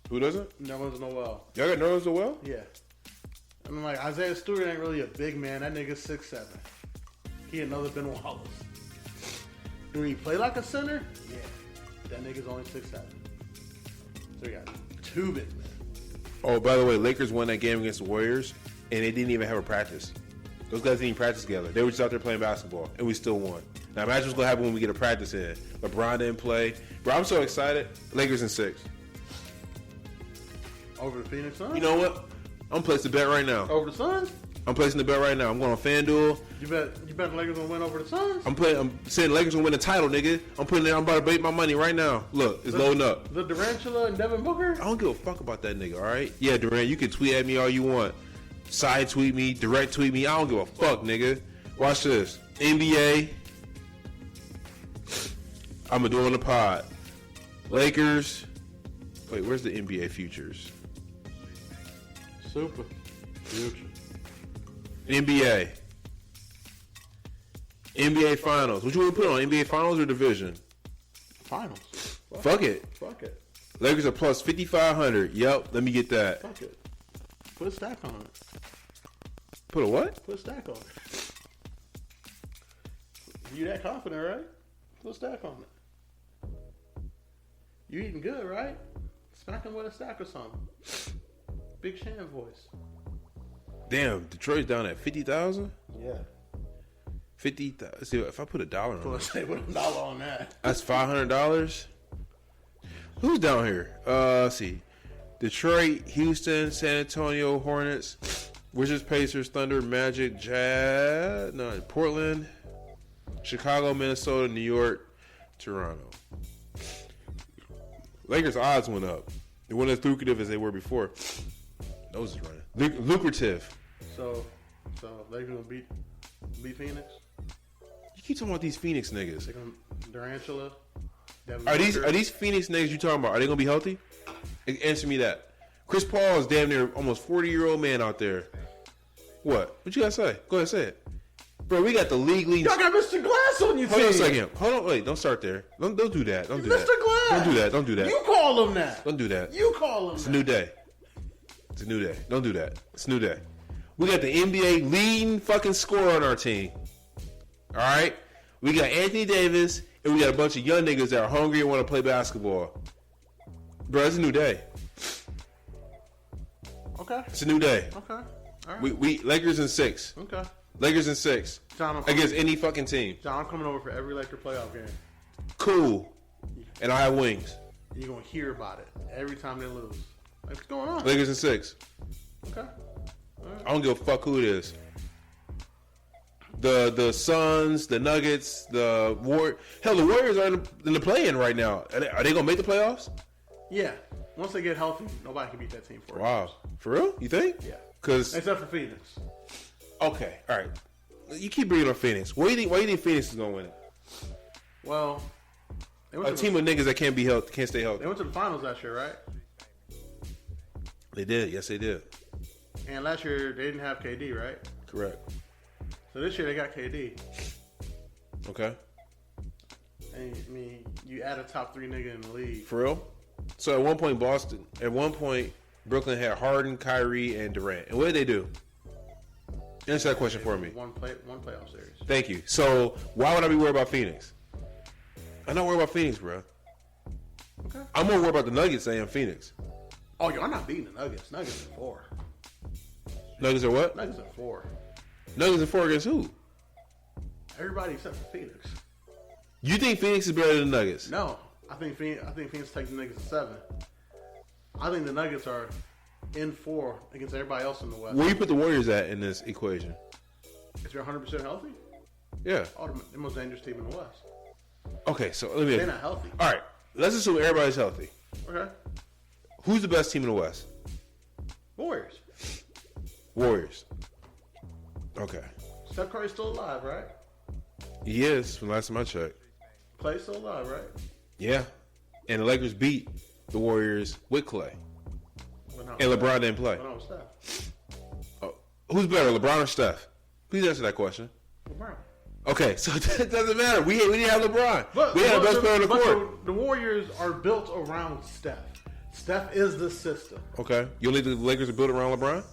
Who doesn't? Nerlens Noel. Y'all got Nerlens Noel? Yeah. I mean, like, Isaiah Stewart ain't really a big man. That nigga's 6'7". He another Ben Wallace. Do he play like a center? Yeah. That nigga's only 6'7". So we got 2 big men. Oh, by the way, Lakers won that game against the Warriors, and they didn't even have a practice. Those guys didn't even practice together. They were just out there playing basketball, and we still won. Now imagine what's going to happen when we get a practice in. LeBron didn't play. Bro, I'm so excited. Lakers in 6. Over the Phoenix Suns? You know what? I'm placing the bet right now. Over the Suns? I'm placing the bet right now. I'm going on FanDuel. You bet the Lakers gonna win over the Suns? I'm saying the Lakers gonna win the title, nigga. I'm about to bait my money right now. Look, it's loading up. The Durantula and Devin Booker? I don't give a fuck about that nigga, all right? Yeah, Durant, you can tweet at me all you want. Side tweet me, direct tweet me. I don't give a fuck, nigga. Watch this. NBA. I'm gonna do it on the pod. Lakers. Wait, where's the NBA futures? Super. Future. NBA. NBA Finals. What you want to put on? NBA Finals or Division? Finals. Fuck it. Fuck it. Lakers are plus 5,500. Yep, let me get that. Fuck it. Put a stack on it. Put a what? Put a stack on it. You that confident, right? Put a stack on it. You eating good, right? Smack him with a stack or something. Big Shan voice. Damn, Detroit's down at 50,000? Yeah. 50,000. See, if I put $1 on Put it, $1 on that. that's $500. Who's down here? Let's see. Detroit, Houston, San Antonio, Hornets, Wizards, Pacers, Thunder, Magic, Jazz, no, Portland, Chicago, Minnesota, New York, Toronto. Lakers' odds went up. They weren't as lucrative as they were before. Those is running. Lucrative. So Lakers gonna beat Phoenix? You keep talking about these Phoenix niggas. They gonna Durantula? Are these Phoenix niggas you talking about? Are they gonna be healthy? Answer me that. Chris Paul is damn near almost 40-year-old man out there. What? What you gotta say? Go ahead, say it. Bro, we got the league leading. Y'all got Mr. Glass on your team. Hold on a second. Hold on. Wait. Don't start there. Don't do that. Don't do that. Mr. Glass. Don't do that. Don't do that. You call him that. Don't do that. You call him It's that. a new day. It's a new day. Don't do that. It's a new day. We got the NBA leading fucking scorer on our team. All right? We got Anthony Davis, and we got a bunch of young niggas that are hungry and want to play basketball. Bro, it's a new day. Okay. It's a new day. Okay. All right. We Lakers in 6. Okay. Lakers in 6. John, Against any fucking team. John, I'm coming over for every Laker playoff game. Cool. And I have wings. You're gonna hear about it every time they lose. Like, what's going on? Lakers in 6. Okay. All right. I don't give a fuck who it is. The Suns, the Nuggets, the Warriors. Hell, the Warriors are in the play-in right now. Are they gonna make the playoffs? Yeah. Once they get healthy, nobody can beat that team for Wow. For real? You think? Yeah. Because Except for Phoenix. okay, all right. You keep bringing up Phoenix. Why do you think Phoenix is gonna win it? Well, they A went, team of niggas that can't stay they healthy. went to the finals last year, right? They did. Yes, they did. And last year they didn't have KD, right? Correct. So this year they got KD. Okay. And I mean, you add a top 3 nigga in the league. For real? So at one point, Brooklyn had Harden, Kyrie, and Durant. And what did they do? Answer that question for me. One playoff series. Thank you. So why would I be worried about Phoenix? I'm not worried about Phoenix, bro. Okay. I'm more worried about the Nuggets than I am Phoenix. Oh, y'all not beating the Nuggets. Nuggets are 4. Nuggets are what? Nuggets are 4. Nuggets are 4 against who? Everybody except for Phoenix. You think Phoenix is better than the Nuggets? No, I think Phoenix takes the Nuggets to 7. I think the Nuggets are in 4 against everybody else in the West. Where you put the Warriors at in this equation? If you're 100% healthy, Yeah. the most dangerous team in the West. Okay, so let me. They're not healthy. All right, let's assume everybody's healthy. Okay. Who's the best team in the West? Warriors. Warriors. Okay. Steph Curry's still alive, right? He is, from last time I checked. Clay's still alive, right? Yeah. And the Lakers beat the Warriors with Clay. But no, And LeBron didn't play. But no, Steph. Oh, who's better, LeBron or Steph? Please answer that question. LeBron. Okay, so it doesn't matter. We didn't have LeBron. We had the best player on the court. The Warriors are built around Steph. Steph is the system. Okay. You don't think the Lakers are built around LeBron?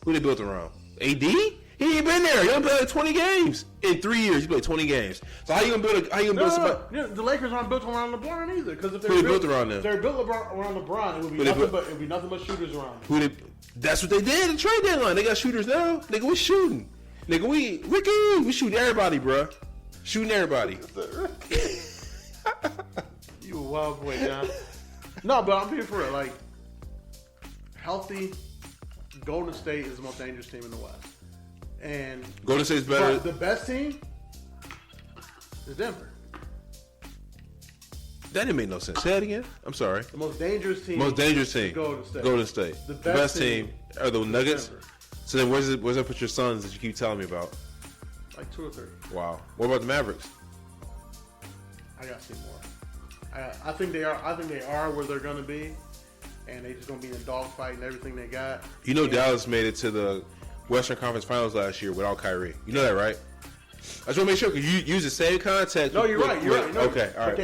Who they built around? AD? He ain't been there. He only played like 20 games. In 3 years, he played 20 games. So how you gonna build somebody? No, the Lakers aren't built around LeBron either. Because if Who they built around them? If they're built around LeBron, it would be nothing but shooters around him. That's what they did in the trade deadline. They got shooters now. Nigga, we shooting. Nigga, we shooting everybody, bro. Shooting everybody. You a wild boy, John. No, but I'm being for real. Like, healthy Golden State is the most dangerous team in the West. And Golden State's better. But the best team is Denver. That didn't make no sense. Say that again. I'm sorry. The most dangerous team. Golden State. The best team are the Nuggets. Denver. So then where's that put your Suns that you keep telling me about? Like 2 or 3. Wow. What about the Mavericks? I gotta see more. I think they are where they're gonna be, and they just gonna be in a dogfight and everything they got. You know, Dallas made it to the Western Conference Finals last year without Kyrie. You know that, right? I just want to make sure because you use the same context. No, you're right. No, okay, all right.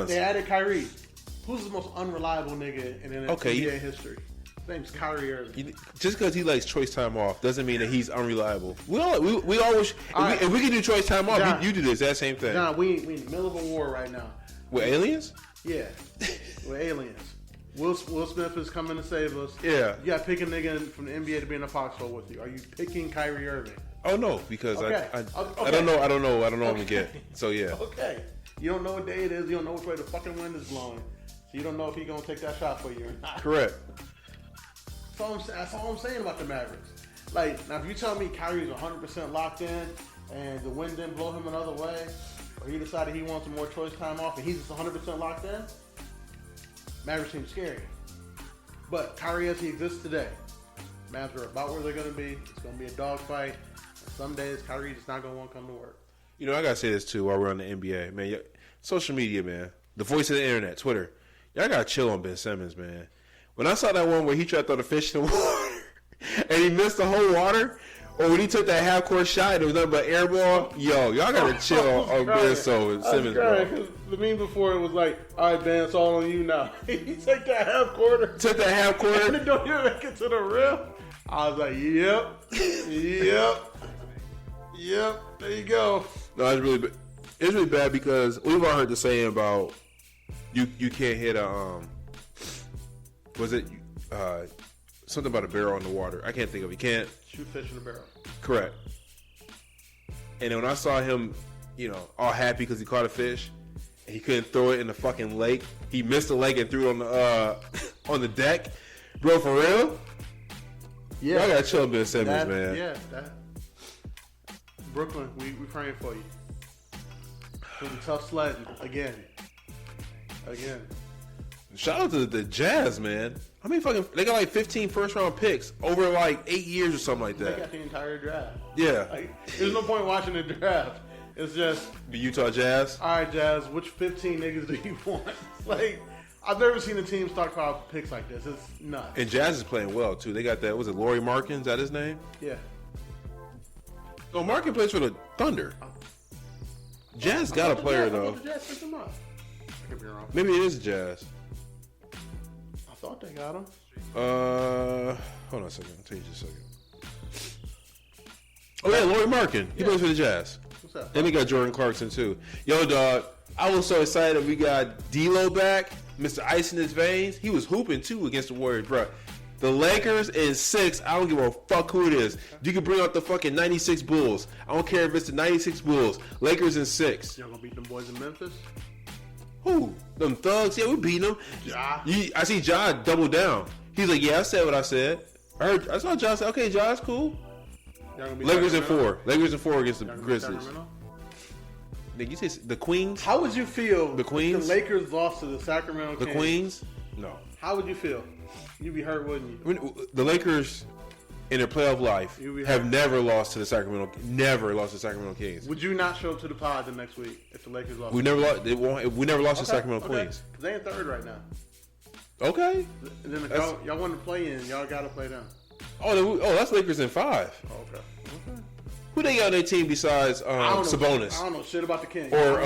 They added Kyrie. Who's the most unreliable nigga in NBA history? His name's Kyrie Irving. Just because he likes choice time off doesn't mean that he's unreliable. We always if we can do choice time off, John, you do this. That same thing. John, we in the middle of a war right now. With aliens? Yeah, with aliens. Will Smith is coming to save us. Yeah. You got to pick a nigga from the NBA to be in a foxhole with you. Are you picking Kyrie Irving? Oh no, because okay. I don't know him again. So yeah. Okay. You don't know what day it is. You don't know which way the fucking wind is blowing. So you don't know if he's gonna take that shot for you or not. Correct. That's all I'm saying about the Mavericks. Like, now if you tell me Kyrie's 100% locked in and the wind didn't blow him another way, or he decided he wants some more choice time off and he's just 100% locked in, Mavericks seem scary. But Kyrie as he exists today, Mavs are about where they're going to be. It's going to be a dogfight. And some days Kyrie just not going to want to come to work. You know, I got to say this too while we're on the NBA. Man, social media, man. The voice of the internet, Twitter. Y'all got to chill on Ben Simmons, man. When I saw that one where he tried to throw the fish in the water and he missed the whole water, or when he took that half-court shot and it was nothing but air ball, y'all got to chill on Ben Simmons, bro. The meme before it was like, all right, Ben, it's all on you now. He took that half-quarter. Took that half-quarter. And it don't even make it to the rim. I was like, yep. There you go. No, it's really bad because we've all heard the saying about you can't hit a was it something about a barrel in the water? I can't think of it. You can't shoot fish in a barrel. Correct. And then when I saw him, all happy because he caught a fish, and he couldn't throw it in the fucking lake. He missed the lake and threw it on the on the deck. Bro, for real? Yeah. I gotta chill Ben Simmons, man. Yeah, Brooklyn, we praying for you. It'll be tough sledding again. Shout out to the Jazz, man. I mean, they got like 15 first-round picks over like 8 years or something like that. They got the entire draft. Yeah. There's no point watching the draft. It's just the Utah Jazz. All right, Jazz. Which 15 niggas do you want? Like, I've never seen a team stockpile picks like this. It's nuts. And Jazz is playing well too. They got that. Was it Lauri Markkanen? Is that his name? Yeah. No, Markkanen plays for the Thunder. Jazz got a player though. The Jazz picked him up. I could be wrong. Maybe it is Jazz. I thought they got him. Hold on a second. I'll tell you just a second. Oh yeah, Lauri Markkanen. He plays for the Jazz. What's up? And we got Jordan Clarkson too. Yo, dog. I was so excited we got D'Lo back. Mr. Ice in his veins. He was hooping too against the Warriors, bro. The Lakers in 6. I don't give a fuck who it is. You can bring out the fucking 96 Bulls. I don't care if it's the 96 Bulls. Lakers in 6. Y'all gonna beat them boys in Memphis? Who? Them thugs? Yeah, we beat them. Ja. I see Ja double down. He's like, yeah, I said what I said. I saw Ja say, okay, Ja, it's cool. Lakers in 4. Lakers in 4 against the Grizzlies. Nigga, you say the Queens? How would you feel the Queens? If the Lakers lost to the Sacramento Kings? The Queens? No. How would you feel? You'd be hurt, wouldn't you? The Lakers, in their playoff life, have never lost to the Sacramento Kings. Would you not show up to the pod the next week if the Lakers lost? We never lost. We never lost to Sacramento Queens. Because they in 3rd right now. Okay. And then y'all want to play in. Y'all got to play them. Oh, that's Lakers in 5. Oh, okay. Who they got on their team besides Sabonis? I don't know shit about the Kings. Or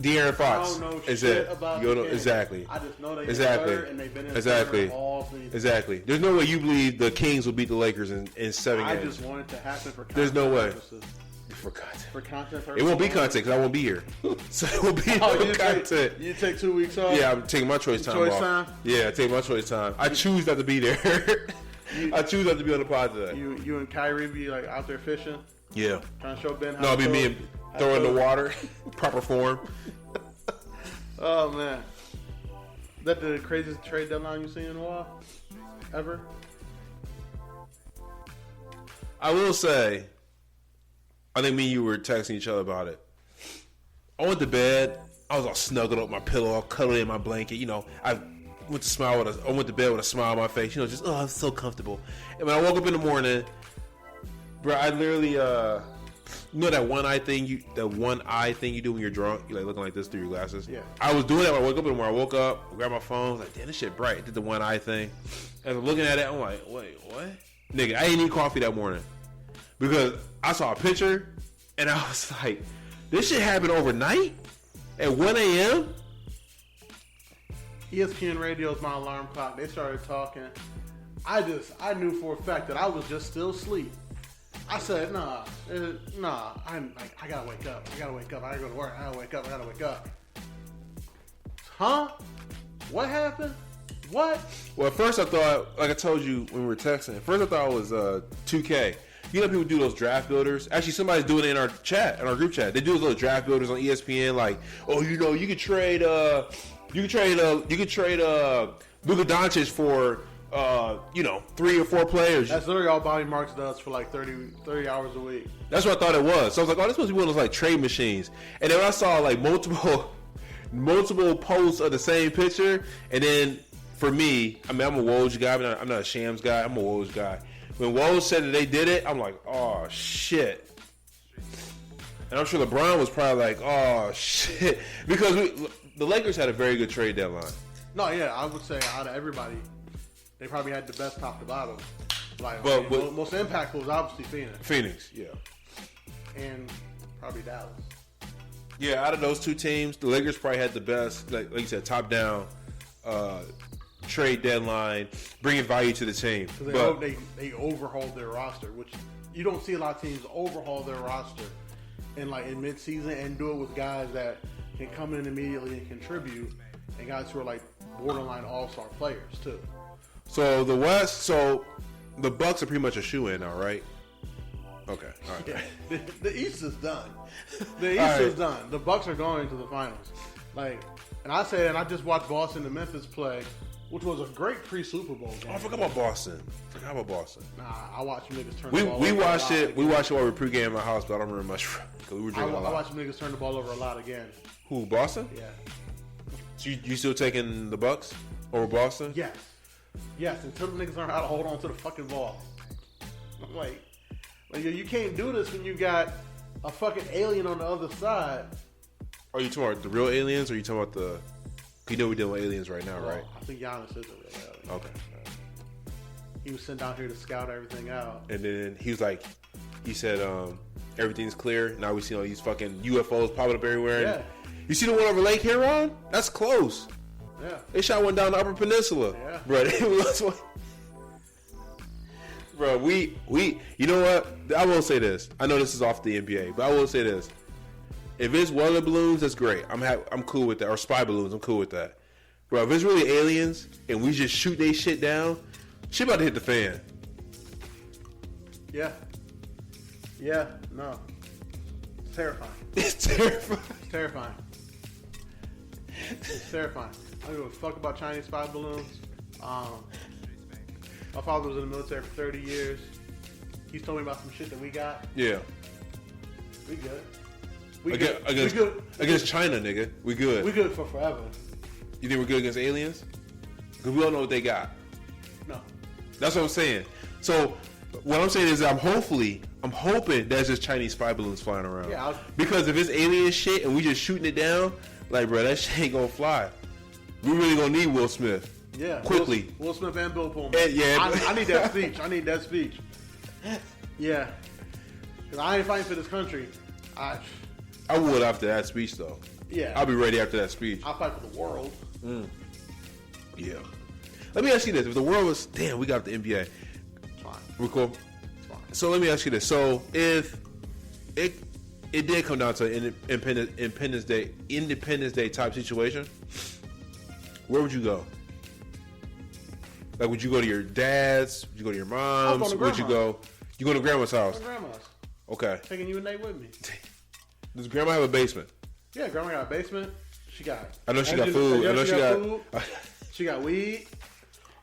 De'Aaron Fox. I don't know shit about the Kings. Exactly. I just know Exactly. third and they've been in third all season. Exactly. There's no way you believe the Kings will beat the Lakers in 7 games. I just want it to happen for content There's no way. purposes. For content. For content purposes. It won't be content because I won't be here. So it will be no content. You take 2 weeks off? Yeah, I'm taking my choice time off. Yeah, I take my choice time. I choose not to be there. I choose not to be on the pod today. You and Kyrie be like out there fishing? Yeah. Trying to show Ben how No, it'll be me throwing the water. Proper form. Oh, man. Is that the craziest trade deadline you've seen in a while? Ever? I will say, I think me and you were texting each other about it. I went to bed. I was all snuggled up my pillow, all cuddled in my blanket. You know, I went to bed with a smile on my face. You know, just I'm so comfortable. And when I woke up in the morning, bro, I literally, you know that one eye thing you do when you're drunk. You like looking like this through your glasses. Yeah. I was doing that when I woke up in the morning. I woke up, grabbed my phone, I was like, damn, this shit bright. I did the one eye thing. As I'm looking at it, I'm like, wait, what? Nigga, I didn't eat coffee that morning because I saw a picture and I was like, this shit happened overnight at 1 a.m. ESPN Radio is my alarm clock. They started talking. I knew for a fact that I was just still asleep. I said, nah. I gotta wake up. I gotta go to work. I gotta wake up. Huh? What happened? What? Well, at first I thought, like I told you when we were texting, at first I thought it was 2K. You know people do those draft builders? Actually, somebody's doing it in our chat, in our group chat. They do those little draft builders on ESPN, like, oh, you know, you could trade Luka Doncic for 3 or 4 players. That's literally all Bobby Marks does for like 30 hours a week. That's what I thought it was. So I was like, oh, this must be one of those like trade machines. And then when I saw like multiple posts of the same picture, and then for me, I mean, I'm a Woj guy. I'm not a Shams guy. I'm a Woj guy. When Woj said that they did it, I'm like, oh shit. And I'm sure LeBron was probably like, oh shit, because the Lakers had a very good trade deadline. No, yeah, I would say out of everybody, they probably had the best top to bottom. Like, but most impactful was obviously Phoenix, yeah, and probably Dallas. Yeah, out of those two teams, the Lakers probably had the best, like you said, top down trade deadline, bringing value to the team. But they overhauled their roster, which you don't see a lot of teams overhaul their roster in mid-season and do it with guys that can come in immediately and contribute, and guys who are like borderline all-star players too. So the West, the Bucks are pretty much a shoe-in now, right? Okay, all right. Yeah. The East is done. The East is done. The Bucks are going to the finals. And I just watched Boston and Memphis play, which was a great pre-Super Bowl game. Oh, I forgot about Boston. Nah, I watched niggas turn the ball over. We watched it while we were pregame in my house, but I don't remember much because we were drinking a lot. I watched niggas turn the ball over a lot again. Who, Boston? Yeah. So you still taking the Bucks over Boston? Yes, until the niggas learn how to hold on to the fucking ball. Like you can't do this when you got a fucking alien on the other side. Are you talking about the real aliens, or are you talking about the... You know we're dealing with aliens right now, right? I think Giannis is a real alien. Okay. He was sent down here to scout everything out. And then he said, everything's clear. Now we see all these fucking UFOs popping up everywhere. Yeah. You see the one over Lake Huron? That's close. Yeah. They shot one down the Upper Peninsula. Yeah. Bro, it was one... Bro, we you know what? I will say this. I know this is off the NBA, but I will say this. If it's weather balloons, that's great. I'm cool with that. Or spy balloons, I'm cool with that. Bro, if it's really aliens and we just shoot they shit down, shit about to hit the fan. Yeah. Yeah, no. It's terrifying. It's terrifying. It's terrifying. It's terrifying. I don't give a fuck about Chinese spy balloons. My father was in the military for 30 years. He's told me about some shit that we got. Yeah. We good. Against China, nigga. We good. We good for forever. You think we're good against aliens? Because we don't know what they got. No. That's what I'm saying. So what I'm saying is I'm hoping there's just Chinese spy balloons flying around. Yeah. Because if it's alien shit and we just shooting it down, like, bro, that shit ain't gonna fly. We really gonna need Will Smith. Yeah. Quickly. Will Smith and Bill Pullman. Yeah. I need that speech. I need that speech. Yeah. Because I ain't fighting for this country. I would after that speech, though. Yeah. I'll be ready after that speech. I'll fight for the world. Yeah. Let me ask you this. If the world was... Damn, we got the NBA. It's fine. We're cool? It's fine. So let me ask you this. So if it did come down to an Independence Day type situation, where would you go? Like, would you go to your dad's? Would you go to your mom's? Where'd you go? You go to grandma's house? My grandma's. Okay. Taking you and Nate with me. Does grandma have a basement? Yeah, grandma got a basement. She got... I know she got food. I know she got food. She got weed.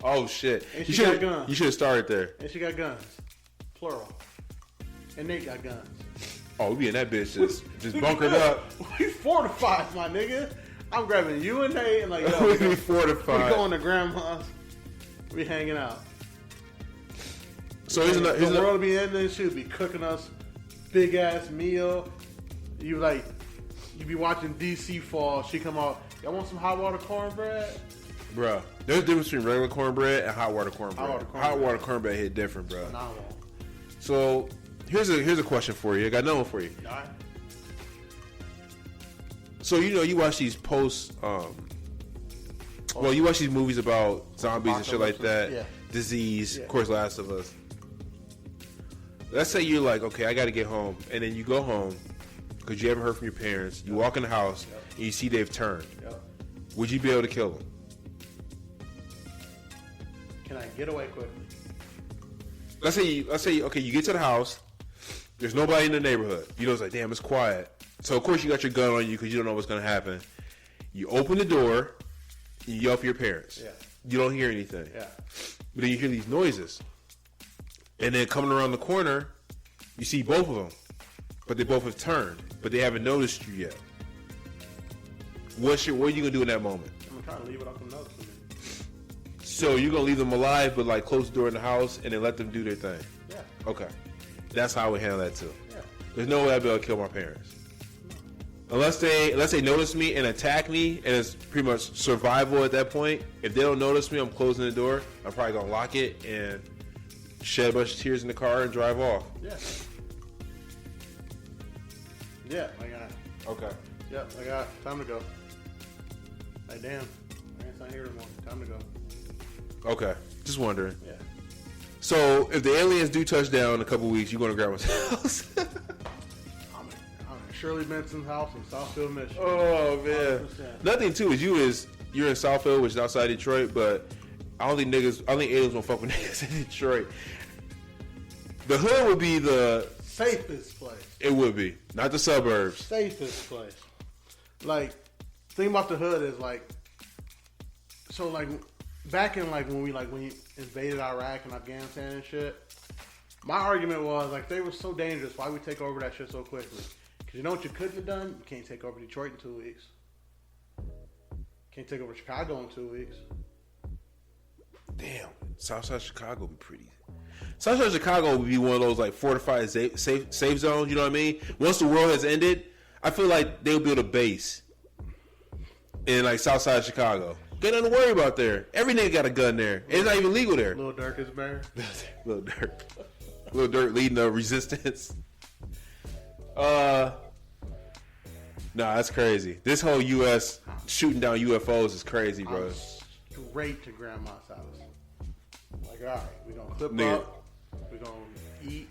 Oh, shit. And she got guns. You should have started there. And she got guns. Plural. And Nate got guns. Oh, we be in that bitch just bunkered up. We fortified, my nigga. I'm grabbing you and Nate and like, yo, we fortified. We going to grandma's. We hanging out. So here's the another. world be ending. She'll be cooking us big ass meal. You be watching DC fall. She come out. Y'all want some hot water cornbread? Bruh, there's a difference between regular cornbread and hot water cornbread. Hot water cornbread hit different, bro. So here's a question for you. I got another one for you. All right. So you watch these you watch these movies about zombies and shit like that. Yeah. Disease, Yeah. of course, Last of Us. Let's say you're like, okay, I got to get home, and then you go home because you haven't heard from your parents. You walk in the house and you see they've turned. Yep. Would you be able to kill them? Can I get away quickly? Let's say, okay, you get to the house. There's nobody in the neighborhood. You know, it's like, damn, it's quiet. So of course you got your gun on you because you don't know what's gonna happen. You open the door, and you yell for your parents. Yeah. You don't hear anything. Yeah. But then you hear these noises, and then coming around the corner, you see both of them, but they both have turned, but they haven't noticed you yet. What are you gonna do in that moment? I'm gonna try to leave it up to notes for me. So you're gonna leave them alive, but like close the door in the house and then let them do their thing. Yeah. Okay, that's how I would handle that too. Yeah. There's no way I'd be able to kill my parents. Unless they notice me and attack me, and it's pretty much survival at that point. If they don't notice me, I'm closing the door. I'm probably gonna lock it and shed a bunch of tears in the car and drive off. Yeah. Yeah, I got it. Okay. Yep, I got it. Time to go. Hey, damn. I guess I ain't here anymore. Time to go. Okay. Just wondering. Yeah. So if the aliens do touch down in a couple weeks, you going to grandma's house? I'm in Shirley Benson's house in Southfield, Michigan. Oh man. 100%. Nothing too is you're in Southfield, which is outside Detroit, but I don't think aliens won't fuck with niggas in Detroit. The hood would be the Safest place. It would be. Not the suburbs. Safest place. Like, thing about the hood is like, so like back in like when we invaded Iraq and Afghanistan and shit, my argument was like they were so dangerous. Why we take over that shit so quickly? Because you know what you couldn't have done? You can't take over Detroit in 2 weeks. Can't take over Chicago in 2 weeks. Damn, Southside Chicago would be pretty. Southside Chicago would be one of those like fortified safe zones. You know what I mean? Once the world has ended, I feel like they'll build a base in like Southside Chicago. Got nothing to worry about there. Every nigga got a gun there. It's not even legal there. Lil Durk is mayor. Lil Durk leading the resistance. Nah, that's crazy. This whole U.S. shooting down UFOs is crazy, bro. Straight to grandma's house. Like, all right, we gonna clip Nigga. up. We gonna eat.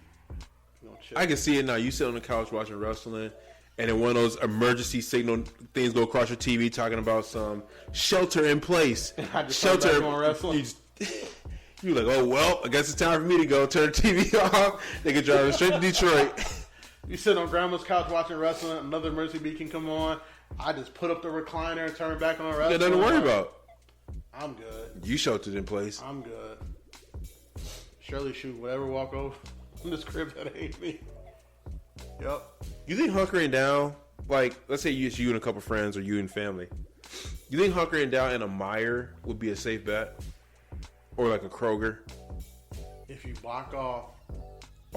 We gonna chill. I can see it now. You sit on the couch watching wrestling, and then one of those emergency signal things go across your TV talking about some shelter in place. I just shelter back on wrestling. You like, oh well, I guess it's time for me to go. Turn the TV off. They can drive straight to Detroit. You sit on grandma's couch watching wrestling. Another emergency beat can come on. I just put up the recliner and turn back on wrestling. Yeah, nothing to worry about. I'm good. You sheltered in place. I'm good. Surely shoot whatever walk over in this crib that hate me. Yep. You think hunkering down, like, let's say it's you and a couple friends or you and family. You think hunkering down in a Meijer would be a safe bet? Or like a Kroger? If you block off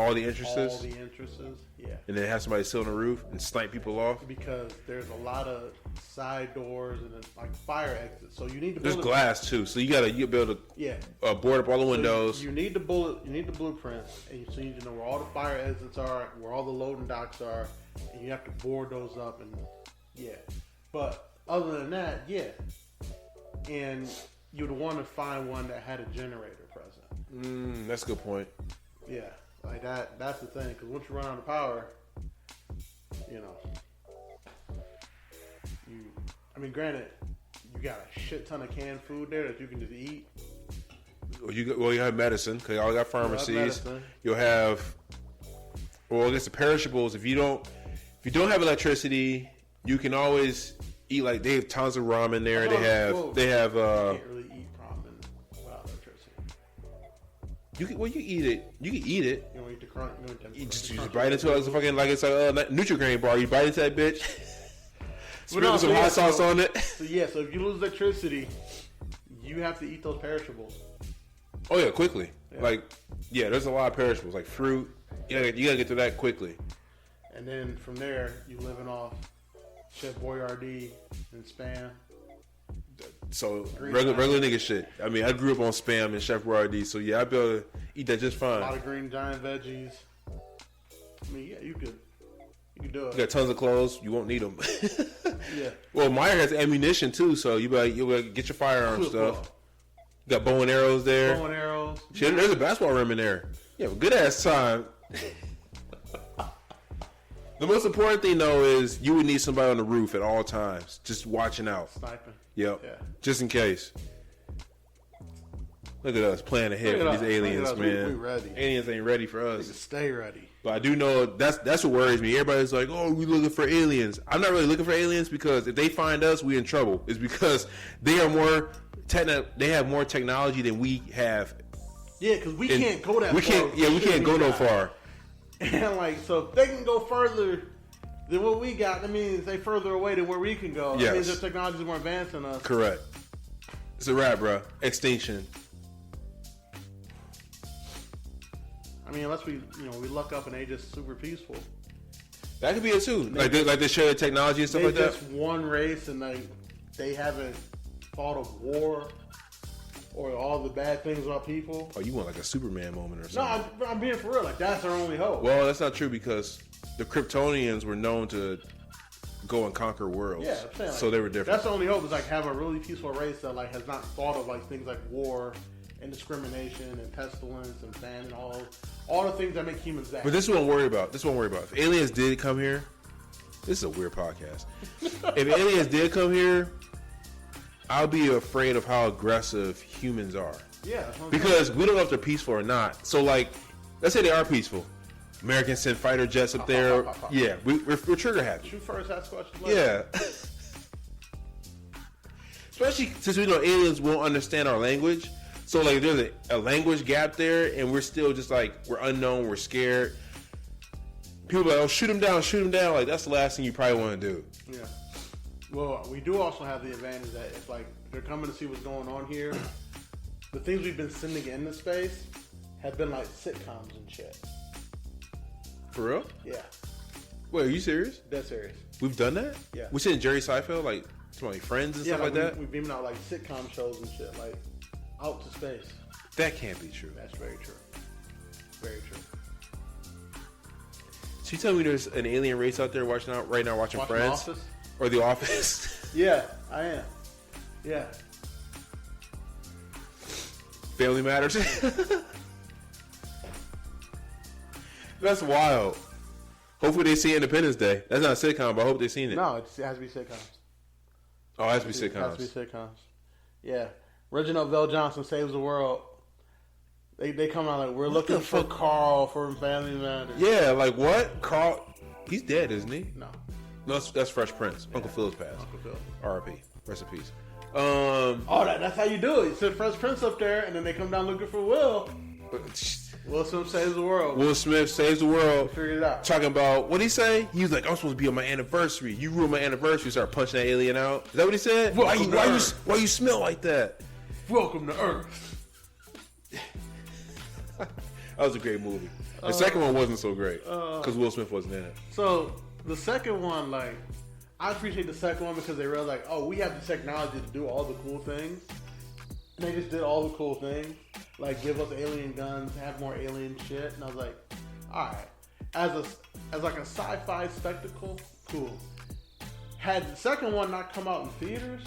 all the entrances? All the entrances, yeah. And then have somebody sit on the roof and snipe people off? Because there's a lot of side doors and like fire exits. So you need to There's glass too, so you gotta be able to board up all the windows. So you need the blueprints, and so you need to know where all the fire exits are, where all the loading docks are, and you have to board those up. And yeah, but other than that, yeah, and you'd want to find one that had a generator present. That's a good point. Yeah, like that. That's the thing. Because once you run out of power, you know, granted, you got a shit ton of canned food there that you can just eat. You have medicine because y'all got pharmacies. You'll have, I guess the perishables. If you don't have electricity, you can always eat. Like they have tons of ramen there. They have. You can't really eat ramen without electricity. You eat it. You can eat it. You don't eat the crunch. You just bite into it it's a Nutri-Grain bar. You bite into that bitch. Sprinkle some hot sauce on it. So if you lose electricity, you have to eat those perishables. Oh yeah, quickly. Yeah. There's a lot of perishables like fruit. You gotta get to that quickly. And then from there, you living off Chef Boyardee and Spam. So regular nigga shit. I mean, I grew up on Spam and Chef Boyardee, so yeah, I'd be able to eat that just fine. A lot of green giant veggies. I mean, yeah, you could do it. You got tons of clothes. You won't need them. Yeah. Well, Meyer has ammunition too, so you better get your firearm stuff. You got bow and arrows there. Bow and arrows. Shit, there's a basketball rim in there. Yeah, good ass time. The most important thing though is you would need somebody on the roof at all times, just watching out. Sniping. Yep. Yeah. Just in case. Look at us playing ahead for these aliens, man. We ready. Aliens ain't ready for us. Stay ready. But I do know that's what worries me. Everybody's like, "Oh, we looking for aliens." I'm not really looking for aliens because if they find us, we in trouble. It's because they are more they have more technology than we have. Yeah, because we can't go that far. We can't go no far. And so if they can go further than what we got, that means they further away than where we can go. Yes. That means their technology is more advanced than us. Correct. It's a wrap, bro. Extinction. I mean, unless we luck up and they just super peaceful. That could be it too. Like they share the technology and stuff like that. Just one race and they haven't fought a war or all the bad things about people. Oh, you want like a Superman moment or something? No, I'm being for real. Like that's our only hope. Well, that's not true because the Kryptonians were known to go and conquer worlds. Yeah, I'm saying, so they were different. That's the only hope is have a really peaceful race that has not thought of things like war and discrimination and pestilence and famine, all the things that make humans bad. But this is what I'm worried about. If aliens did come here, this is a weird podcast. If aliens did come here, I'll be afraid of how aggressive humans are. Yeah. Because we don't know if they're peaceful or not. So let's say they are peaceful. Americans send fighter jets up there. Yeah, we're trigger happy. Shoot first, ask questions later. Yeah. Especially since we know aliens won't understand our language. So there's a language gap there, and we're still just we're unknown, we're scared. People are like, oh, shoot him down. That's the last thing you probably want to do. Yeah. Well, we do also have the advantage that if they're coming to see what's going on here, the things we've been sending into space have been sitcoms and shit. For real? Yeah. Wait, are you serious? Dead serious. We've done that? Yeah. We sent Jerry Seinfeld, Friends and stuff like that? We've beamed out sitcom shows and shit, out to space. That can't be true. That's very true. Very true. So you tell me there's an alien race out there watching Friends? The Office? Or The Office? Yeah, I am. Yeah. Family Matters? That's wild. Hopefully they see Independence Day. That's not a sitcom, but I hope they've seen it. No, it has to be sitcoms. Oh, it has to be sitcoms. It has to be sitcoms. Yeah. Reginald Bell Johnson saves the world. They come out we're looking for Carl from Family Matters. Yeah, what? Carl? He's dead, isn't he? No, that's Fresh Prince. Yeah. Uncle Phil's passed. Uncle Phil. R.I.P. Rest in peace. That's how you do it. You set Fresh Prince up there, and then they come down looking for Will. Will Smith saves the world. Will Smith saves the world. Figured it out. Talking about, what'd he say? He was like, I'm supposed to be on my anniversary. You ruined my anniversry. Start punching that alien out. Is that what he said? Why you smell like that? Welcome to Earth. That was a great movie. The second one wasn't so great because Will Smith wasn't in it. So the second one, like, I appreciate the second one because they realized, like, oh, we have the technology to do all the cool things. And they just did all the cool things, like give us alien guns, have more alien shit. And I was like, all right, as like a sci-fi spectacle, cool. Had the second one not come out in theaters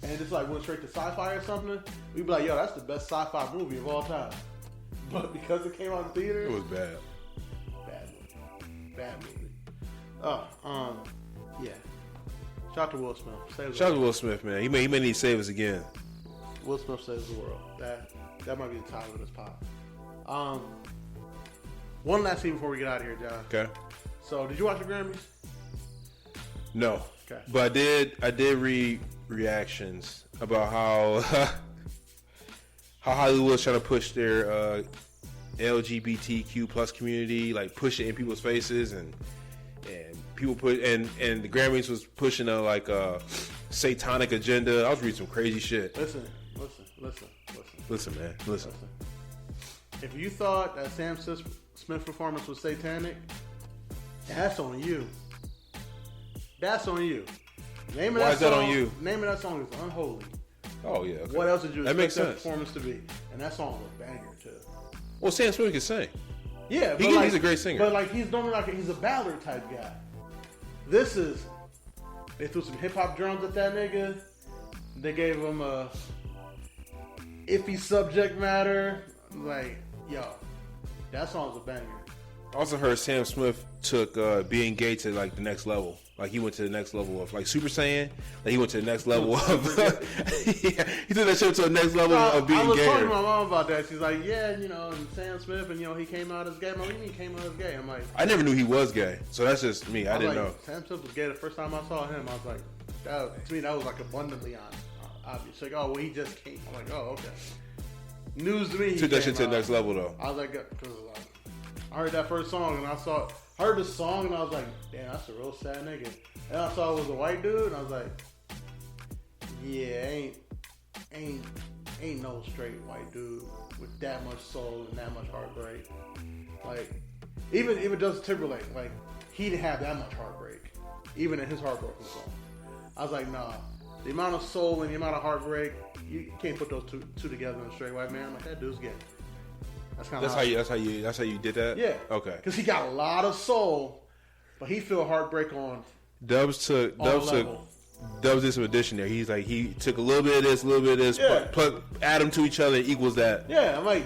and just like went straight to sci-fi or something, we'd be like, yo, that's the best sci-fi movie of all time. But because it came out in theaters, It was bad. Bad movie. Yeah. Shout out to Will Smith. Shout out to Will Smith, man. He may need to save us again. Will Smith saves the world. That might be the title of this pod. One last thing before we get out of here, John. Okay. So, did you watch the Grammys? No. Okay. But I did read reactions about how Hollywood's trying to push their LGBTQ plus community, like push it in people's faces, and people and the Grammys was pushing a satanic agenda. I was reading some crazy shit. Listen, man. If you thought that Sam Smith performance was satanic, that's on you. That's on you. Why is that on you? Name of that song is Unholy. Oh yeah. Okay. What else did you expect that sense. performance to be? And that song was a banger too. Well, Sam Smith can sing. Yeah, but he's a great singer. But like he's normally he's a ballad type guy. This is, they threw some hip hop drums at that nigga. They gave him a iffy subject matter. Like, yo, that song's a banger. I also heard Sam Smith took being gay to like the next level. Like he went to the next level of like Super Saiyan. Like he went to the next level of yeah, he took that shit to the next level of being gay. I was talking to my mom about that. She's like, yeah, and Sam Smith, and he came out as gay. I'm like, what do you mean he came out as gay? I'm like, I never knew he was gay, so that's just me. I didn't know. Sam Smith was gay the first time I saw him. I was like, to me that was like abundantly obvious. Like, oh well, he just came. I'm like, oh okay. News to me. He took that shit to the next level though. I was like, because I heard that first song and I heard the song and I was like, damn, that's a real sad nigga. And I saw it was a white dude and I was like, yeah, ain't no straight white dude with that much soul and that much heartbreak. Like, even Justin Timberlake, like, he didn't have that much heartbreak, even in his heartbroken song. I was like, nah, the amount of soul and the amount of heartbreak, you can't put those two together in a straight white man. I'm like, that dude's gay. That's how you did that? Yeah. Okay. Because he got a lot of soul, but he feel heartbreak on Dubs did some addition there. He's like, he took a little bit of this, a little bit of this, add them to each other, it equals that. Yeah, I'm like,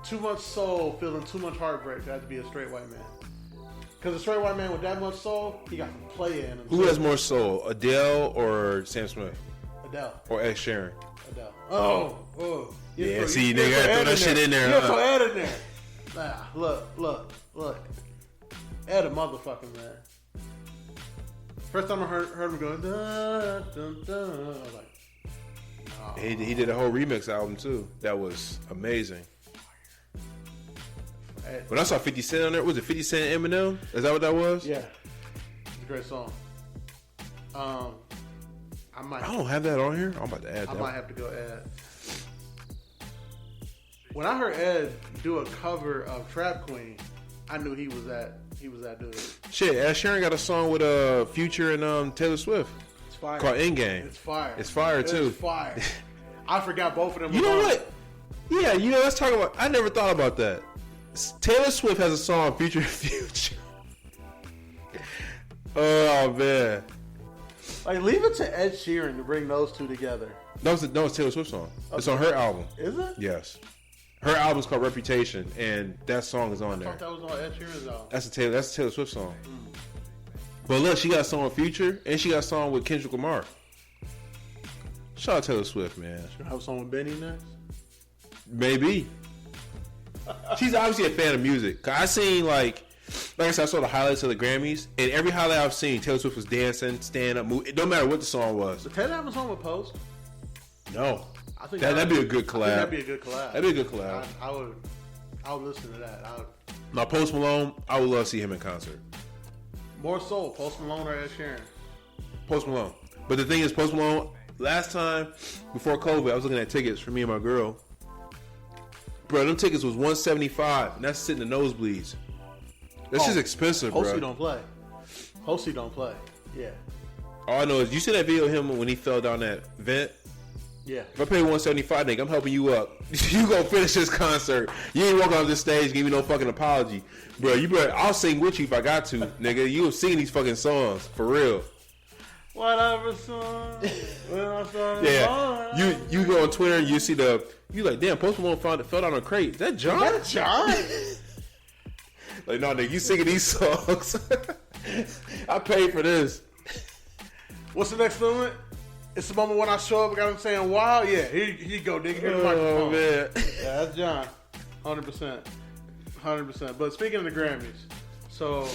too much soul, feeling too much heartbreak, that to be a straight white man. Because a straight white man with that much soul, he got some play in him. Who has more soul, Adele or Sam Smith? Adele. Or Ed Sheeran? Adele. Oh. Yeah, see, nigga, throw that shit in there. Yeah, throw Ed in there. Nah, look. Ed a motherfucking man. First time I heard him go, dun, dun, dun, I was like, oh. He did a whole remix album too. That was amazing. When I saw 50 Cent on there, was it 50 Cent and Eminem? Is that what that was? Yeah. It's a great song. I don't have that on here. I'm about to add that. I might have to go add. When I heard Ed do a cover of Trap Queen, I knew he was that dude. Shit, Ed Sheeran got a song with Future and Taylor Swift. It's fire. Called Endgame. It's fire. It's fire too. It's fire. I forgot both of them. You know what? Yeah, let's talk about. I never thought about that. Taylor Swift has a song featuring Future. Oh man. Like, leave it to Ed Sheeran to bring those two together. No, it's Taylor Swift's song. Okay. It's on her album. Is it? Yes. Her album's called Reputation, and that song is on there. I thought that was on Ed Sheeran's album. That's a Taylor Swift song. But look, she got a song with Future, and she got a song with Kendrick Lamar. Shout out Taylor Swift, man. She'll have a song with Benny next? Maybe. She's obviously a fan of music. I seen, like I said, I saw the highlights of the Grammys, and every highlight I've seen, Taylor Swift was dancing, stand up, moving. It don't matter what the song was. Did Taylor have a song with Post? No. I think that'd be a good collab. That'd be a good collab. That'd be a good collab. I would listen to that. Now, Post Malone, I would love to see him in concert. More soul, Post Malone or Ed Sheeran? Post Malone. But the thing is, Post Malone, last time, before COVID, I was looking at tickets for me and my girl. Bro, them tickets was $175, and that's sitting in the nosebleeds. That's just expensive, bro. Hosey don't play. Hosey don't play. Yeah. All I know is, you see that video of him when he fell down that vent? Yeah. If I pay $175, nigga, I'm helping you up. You gonna finish this concert. You ain't walking off this stage and give me no fucking apology. Bro, you better, I'll sing with you if I got to, nigga. You have seen these fucking songs, for real. Whatever song. Yeah. You go on Twitter and you see you like, damn, Post Malone fell down a crate. Is that John? Is that John? Like, no, nigga, you singing these songs. I paid for this. What's the next moment? It's the moment when I show up and got him saying, wow, yeah, here you go, nigga. Here's the microphone. Man. Yeah, that's John. 100%. 100%. But speaking of the Grammys, so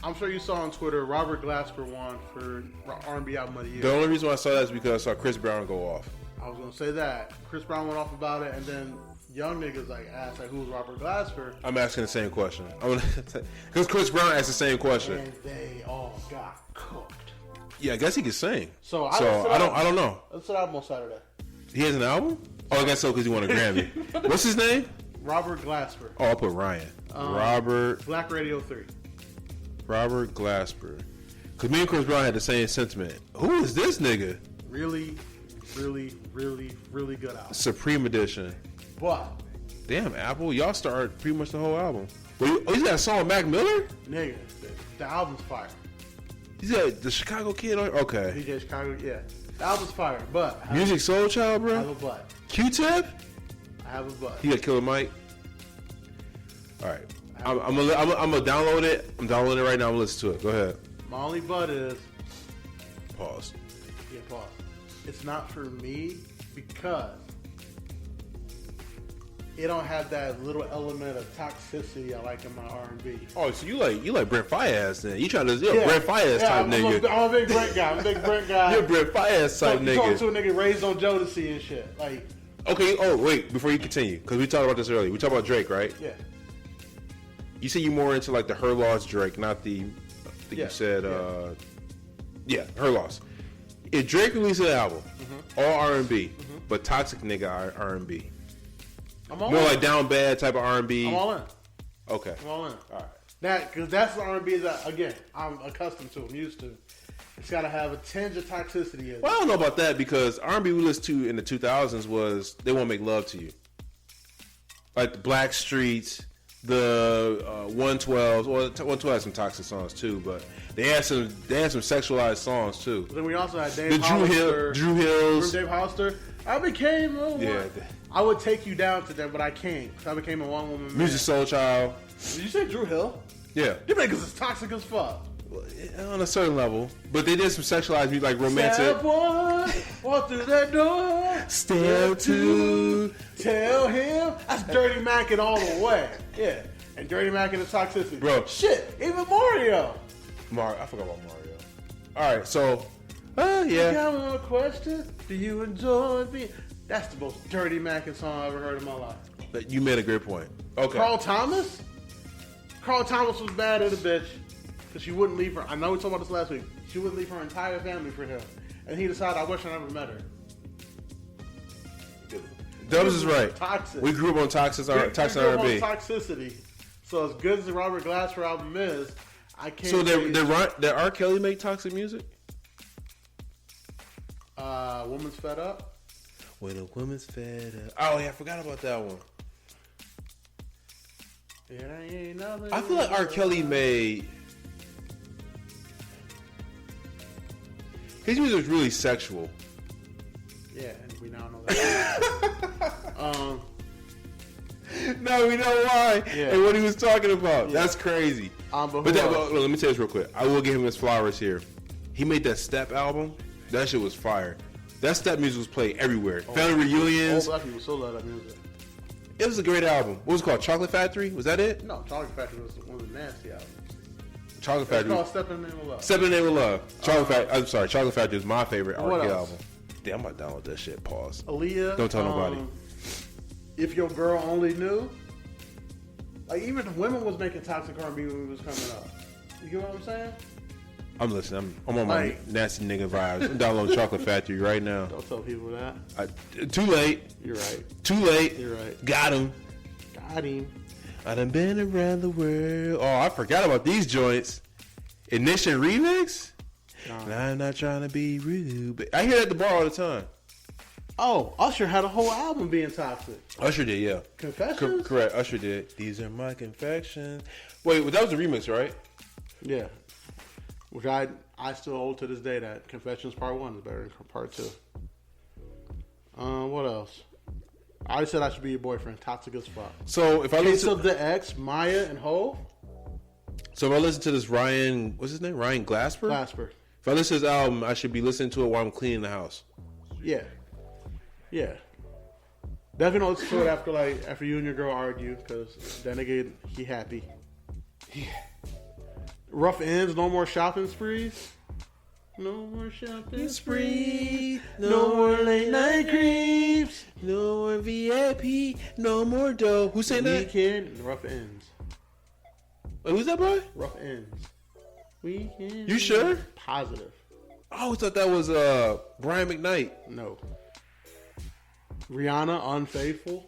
I'm sure you saw on Twitter, Robert Glasper won for R&B Album of the Year. The only reason why I saw that is because I saw Chris Brown go off. I was going to say that. Chris Brown went off about it, and then young niggas asked, who's Robert Glasper? I'm asking the same question. Because Chris Brown asked the same question. And they all got cooked. Yeah, I guess he could sing. So I don't know. Let's set album on Saturday. He has an album? Oh, I guess so, because he won a Grammy. What's his name? Robert Glasper. Oh, I'll put Ryan. Robert. Black Radio 3. Robert Glasper. Because me and Chris Brown had the same sentiment. Who is this nigga? Really, really, really, really good album. Supreme Edition. But, damn, Apple, y'all started pretty much the whole album. He's got a song with Mac Miller? nigga, the album's fire. He's got the Chicago Kid on. Okay. DJ Chicago, yeah. The album's fire, but Music Soul Child, I have bro. a but. Q-Tip. I have a but. He got Killer Mike. All right. I'm gonna download it. I'm downloading it right now. I'm gonna listen to it. Go ahead. My only but is, Pause. yeah, pause. It's not for me because it don't have that little element of toxicity I like in my R&B. Oh, so you like Brent Faiyaz then? You trying to Brent Faiyaz type nigga? I'm a big Brent guy. I'm a big Brent guy. You're a Brent Faiyaz type You talking nigga. to a nigga raised on Jodeci and shit. Like, Okay. Oh wait, before you continue, because we talked about this earlier. We talked about Drake, right? yeah. You said you more into like the Her Loss Drake, not the. I think Yeah, you said. yeah. Her Loss. If Drake releases an album, all R&B, but toxic nigga R&B, I'm all more in. like down bad type of R&B. I'm all in. Okay. I'm all in. All right. Because that's the R&B that, again, I'm accustomed to, I'm used to. It's got to have a tinge of toxicity in it. Well, I don't know about that because R&B we listened to in the 2000s was They Won't Make Love to You. Like the Black Streets, the 112s. Well, 112 has some toxic songs too, but they had some sexualized songs too. But then we also had Dave The Hollister. Drew Hills. Dave Hollister. I became a Yeah. one. I would take you down to them, but I can't. So I became a one-woman man. Music Soul Child. Did you say Drew Hill? Yeah. You niggas is toxic as fuck. On a certain level. But they did some sexualized music, like romantic. Step one, walk through that door. Step two. Tell him. That's Dirty Mac and all the way. Yeah. And Dirty Mac and the toxicity. Bro. Shit. Even Mario. I forgot about Mario. All right, so, I yeah. got one question. Do you enjoy me? That's the most Dirty Mac song I've ever heard in my life. You made a great point. Okay. Carl Thomas? Carl Thomas was bad at a bitch because she wouldn't leave her. I know we talked about this last week. She wouldn't leave her entire family for him. And he decided, I wish I never met her. Dubs is right. Toxic. We grew up on toxic We grew R&B. up on toxicity. So as good as the Robert Glasper album is, I can't So say did R. Kelly make toxic music? Woman's Fed Up. When a woman's fed up. Oh yeah, I forgot about that one. It ain't nothing. I feel like R. Kelly made his music was really sexual. Yeah, and we now know that. No, we know why Yeah. and what he was talking about. That's crazy. But But who that, else? let me tell you this real quick. I will give him his flowers here. He made that Step album. That shit was fire. That Step music was played everywhere. Family reunions. Old black people still love that music. It was a great album. What was it called? Chocolate Factory? Was that it? No, Chocolate Factory was one of the nasty albums. Chocolate It's Factory. called Step in the Name of Love. Step in the Name of Love. I'm sorry. Chocolate Factory is my favorite What R. Kelly else? album. Damn, I'm about to download that shit. Pause. Aaliyah. Don't tell nobody. If Your Girl Only Knew. Like, even the women was making toxic R&B when we was coming up. You get what I'm saying? I'm listening. I'm on my nasty nigga vibes. I'm downloading Chocolate Factory right now. Don't tell people that. Too late. You're right. Too late. You're right. Got him. Got him. I done been around the world. Oh, I forgot about these joints. Ignition remix? Nah, I'm not trying to be rude, but I hear that at the bar all the time. Oh, Usher had a whole album being toxic. Usher did, yeah. Confessions? Correct, Usher did. These are my confections. Wait, well, that was a remix, right? Yeah. Which I still hold to this day that Confessions Part 1 is better than Part 2. What else? I already said I should be your boyfriend. Toxic as fuck. So if I Case listen of the X, Maya and Hov. So if I listen to this Ryan, what's his name? Ryan Glasper? Glasper. If I listen to this album, I should be listening to it while I'm cleaning the house. Yeah. Yeah. Definitely listen to it after you and your girl argue, because that nigga, he happy. Yeah. Rough Ends, no more shopping sprees. No more shopping sprees. No more late night creeps. No more VIP. No more dough. Who said that? Weekend, Rough Ends. Wait, who's that boy? Rough Ends. Weekend. You sure? Positive. I always thought that was Brian McKnight. No. Rihanna, Unfaithful.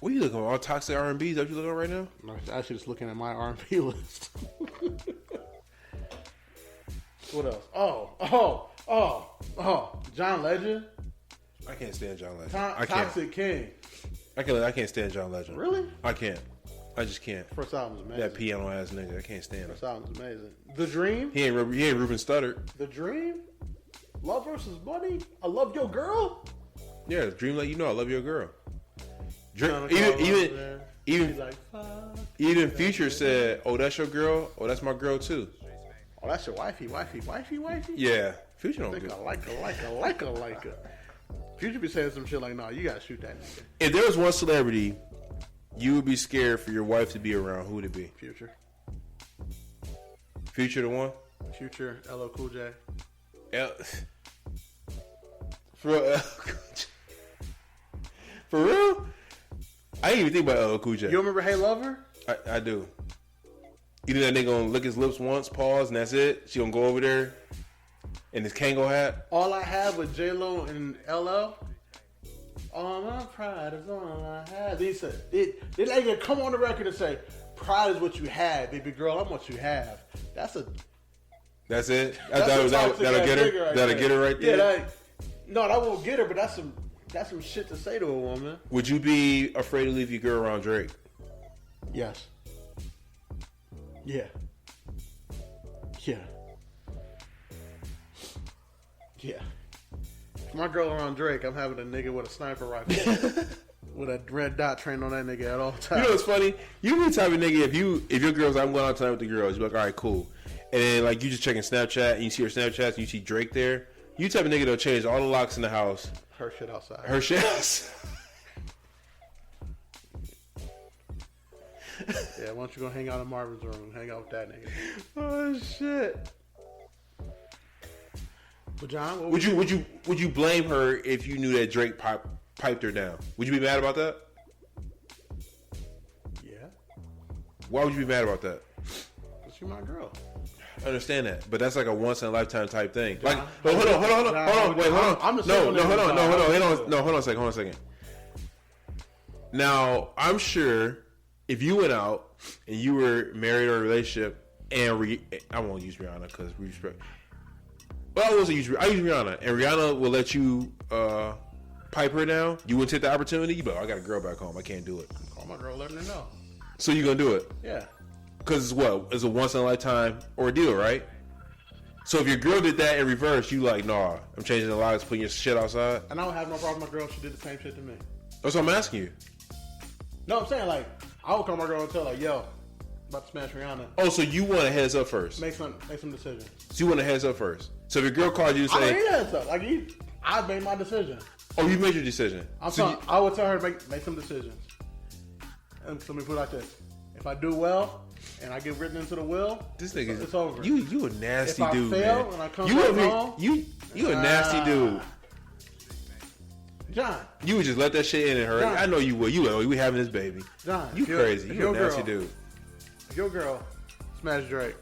What are you looking at? All toxic R&B? Is that what you're looking at right now? No, I'm actually just looking at my R&B list. What else? Oh. John Legend. I can't stand John Legend. Toxic King. I can't stand John Legend. Really? I can't. I just can't. First album's amazing. That piano ass nigga. I can't stand him. First album's amazing. The Dream. He ain't Ruben Studdard. The Dream. Love versus Money. I Love Your Girl. Yeah, Dream Let You Know I Love Your Girl. Even Future said, "Oh, that's your girl. Oh, that's my girl too." Oh, that's your wifey. Yeah, Future don't think good. I like her. Future be saying some shit like, "Nah, you gotta shoot that nigga." If there was one celebrity you would be scared for your wife to be around, who would it be? Future. Future the one? Future, LL Cool J. For real? For real? I didn't even think about LL Cool J. You remember Hey Lover? I do. You know that nigga gonna lick his lips once, pause, and that's it? She gonna go over there in his Kango hat? All I Have with J-Lo and LL. All my pride is all I have. They said, they like come on the record and say, pride is what you have, baby girl. I'm what you have. That's it? That'll get her? That'll get her right there? Yeah, that won't get her, but that's some shit to say to a woman. Would you be afraid to leave your girl around Drake? Yes. Yeah. Yeah. Yeah. My girl around Drake, I'm having a nigga with a sniper rifle with a red dot trained on that nigga at all times. You know what's funny? You be the type of nigga, if your girl's I'm going out tonight with the girls, you're like, all right, cool. And then like you just checking Snapchat and you see her Snapchat and you see Drake there. You type of nigga that'll change all the locks in the house. Her shit outside. Her shit outside. Yeah, why don't you go hang out in Marvin's room and hang out with that nigga? Oh shit. But John, would you blame her if you knew that Drake piped her down? Would you be mad about that? Yeah. Why would you be mad about that? Because she's my girl. I understand that, but that's like a once in a lifetime type thing. John, like, hold on, hold on. I'm just hold on a second. Now, I'm sure if you went out and you were married or in a relationship, and I won't use Rihanna because we respect. Well, I use Rihanna, and Rihanna will let you pipe her down. You wouldn't take the opportunity, but I got a girl back home. I can't do it. Call my girl, letting her know. So you gonna do it? Yeah. Because it's a once in a lifetime ordeal, right? So if your girl did that in reverse, you like, nah, I'm changing the locks, putting your shit outside. And I don't have no problem with my girl. She did the same shit to me. That's what I'm asking you. No, I'm saying like I would call my girl and tell her, yo, about to smash Rihanna. Oh, so you want a heads up first? Make some decisions. So you want a heads up first? So if your girl called you and I say, need heads up. I made my decision. Oh, you made your decision. I would tell her to make some decisions. And let me put it like this: if I do well and I get written into the will, this nigga, it's over. You a nasty if dude, I fail man. And I come back home, you a nasty dude. John, you would just let that shit in and hurt. John, I know you would. We having this baby. John, you crazy. You a nasty dude. If your girl smash Drake,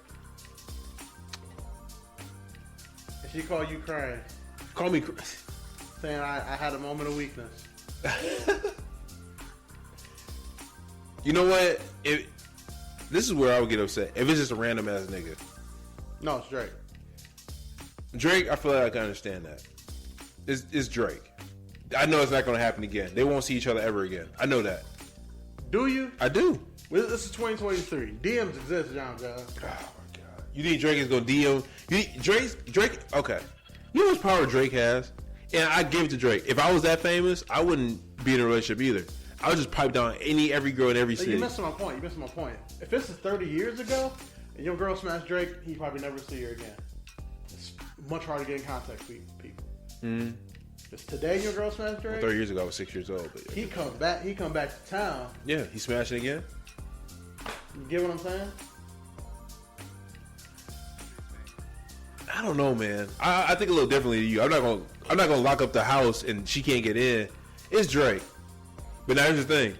She called you crying. Call me. Saying I had a moment of weakness. You know what? This is where I would get upset. If it's just a random ass nigga. No, it's Drake. Drake, I feel like I can understand that. It's Drake. I know it's not going to happen again. They won't see each other ever again. I know that. Do you? I do. Well, this is 2023. DMs exist, John. Oh my god. You think Drake is going to DM? You think Drake? Okay. You know how much power Drake has? And I give it to Drake. If I was that famous, I wouldn't be in a relationship either. I would just pipe down every girl in every city. You're missing my point. If this is 30 years ago and your girl smashed Drake, he probably never see her again. It's much harder to get in contact with people. Mm-hmm. Because today your girl smashed Drake. 30 years ago, I was 6 years old. But He come back to town. Yeah, he smashed it again. You get what I'm saying? I don't know, man. I think a little differently to you. I'm not gonna lock up the house and she can't get in. It's Drake. But now here's the thing: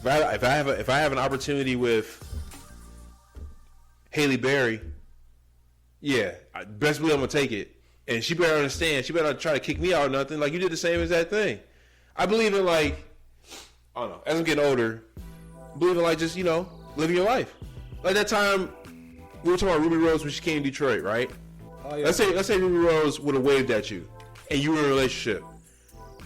if I have an opportunity with Halle Berry, yeah, best believe I'm gonna take it. And she better understand. She better not try to kick me out or nothing. Like you did the same exact thing. I believe in I don't know. As I'm getting older, I believe in just living your life. Like that time we were talking about Ruby Rose when she came to Detroit, right? Oh, yeah. Let's say Ruby Rose would have waved at you, and you were in a relationship,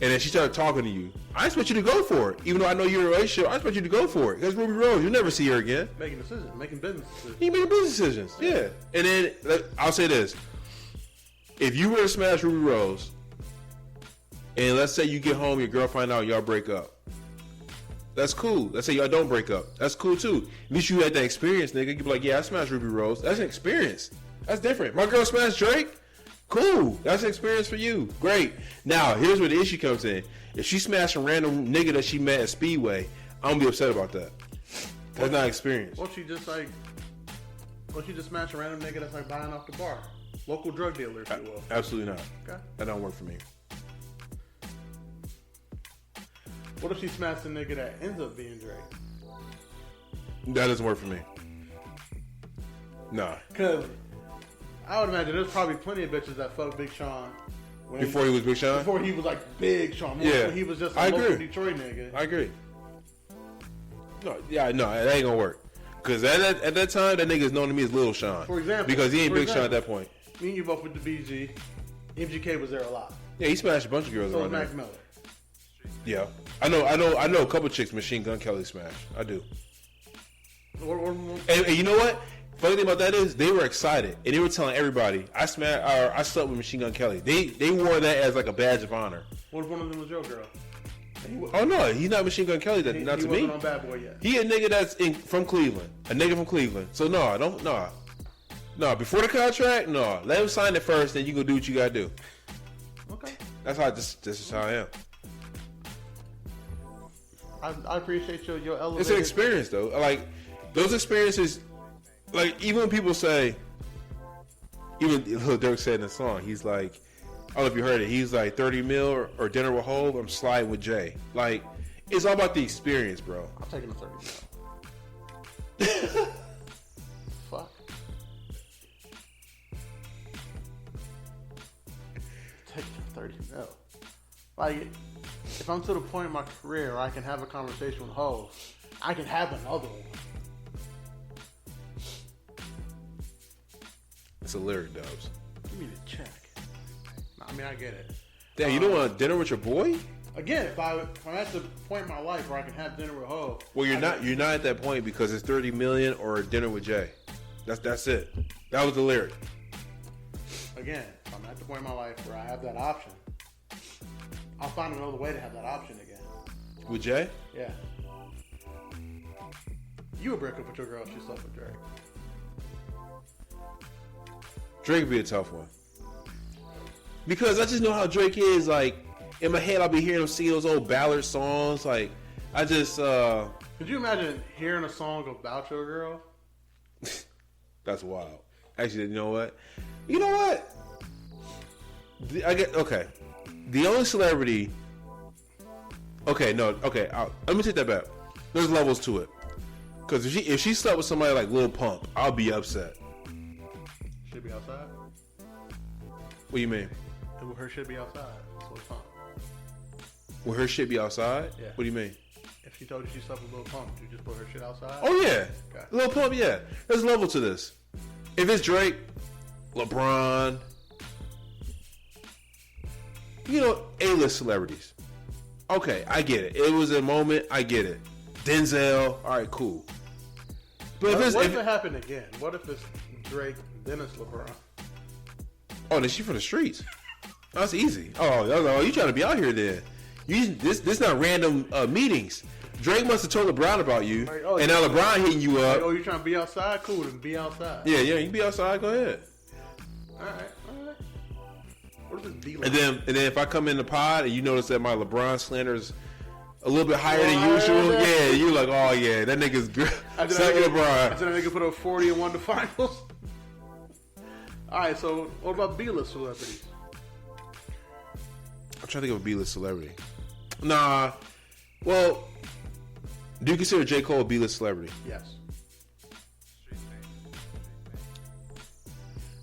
and then she started talking to you. I expect you to go for it, even though I know you're in a relationship. I expect you to go for it. That's Ruby Rose. You'll never see her again. Making decisions, making business decisions. You making business decisions, yeah. And then I'll say this: if you were to smash Ruby Rose, and let's say you get home, your girl find out, y'all break up. That's cool. Let's say y'all don't break up. That's cool too. At least you had that experience, nigga. You be like, yeah, I smashed Ruby Rose. That's an experience. That's different. My girl smashed Drake. Cool. That's an experience for you. Great. Now, here's where the issue comes in. If she smashed a random nigga that she met at Speedway, I'm gonna be upset about that. That's not experience. What she just smash a random nigga that's buying off the bar? Local drug dealer, if you will. Absolutely not. Okay. That don't work for me. What if she smashed a nigga that ends up being Drake? That doesn't work for me. Nah. Because I would imagine there's probably plenty of bitches that fucked Big Sean. Before he was Big Sean? Before he was Big Sean. Yeah. When he was just a local Detroit nigga. I agree. No, that ain't gonna work. Because at that time, that nigga is known to me as Little Sean. For example. Because he ain't Big Sean at that point. Me and you both with the BG. MGK was there a lot. Yeah, he smashed a bunch of girls So around was Mac there. Miller. Yeah. I know a couple chicks Machine Gun Kelly smashed. I do. And you know what? Funny thing about that is they were excited and they were telling everybody I slept with Machine Gun Kelly. They wore that as a badge of honor. What if one of them was your girl? Oh no, he's not Machine Gun Kelly. Not to me. He wasn't on Bad Boy yet. He a nigga that's from Cleveland. A nigga from Cleveland. So no. Before the contract, no. Let him sign it first, then you go do what you gotta do. Okay. That's how this is how I am. I appreciate your elevated. It's an experience though. Those experiences, even when people say, even Lil Durk said in the song, he's like, I don't know if you heard it, he's like 30 mil or dinner with Hov, I'm sliding with Jay. It's all about the experience, bro. I'm taking the 30 mil. Fuck. Taking the 30 mil. If I'm to the point in my career where I can have a conversation with Hov, I can have another one. It's a lyric, Dubs. Give me the check. I get it. Damn, you don't want dinner with your boy? Again, if I'm at the point in my life where I can have dinner with Hov. Well, you're not at that point because it's 30 million or dinner with Jay. That's it. That was the lyric. Again, if I'm at the point in my life where I have that option, I'll find another way to have that option again. With Jay? Yeah. You would break up with your girl if she slept with Drake. Drake would be a tough one. Because I just know how Drake is. In my head, I'll be hearing him singing those old ballad songs. Could you imagine hearing a song about your girl? That's wild. Actually, you know what? Okay. The only celebrity. Okay, no. Okay, let me take that back. There's levels to it. Because if she slept with somebody like Lil Pump, I'll be upset. Should be outside. What do you mean? Will her shit be outside? That's what pump. Will her shit be outside? Yeah. What do you mean? If she told you she slept with Lil Pump, you just put her shit outside? Oh, yeah. Okay. Lil Pump, yeah. There's a level to this. If it's Drake, LeBron, you know, A-list celebrities. Okay, I get it. It was a moment. I get it. Denzel, all right, cool. But What if it happened again? What if it's Drake, then it's LeBron? Oh, then she from the streets. That's easy. Oh, you trying to be out here then? This not random meetings. Drake must have told LeBron about you, and now LeBron hitting you up. Oh, you trying to be outside? Cool, then be outside. Yeah, you can be outside. Go ahead. All right. What if it's D-Lo? And then if I come in the pod and you notice that my LeBron slander is a little bit higher than usual, yeah, you're like, oh yeah, that nigga's good. Suck LeBron. After that nigga put up 40 and won the finals. All right, so what about B-list celebrities? I'm trying to think of a B-list celebrity. Nah. Well, do you consider J. Cole a B-list celebrity? Yes.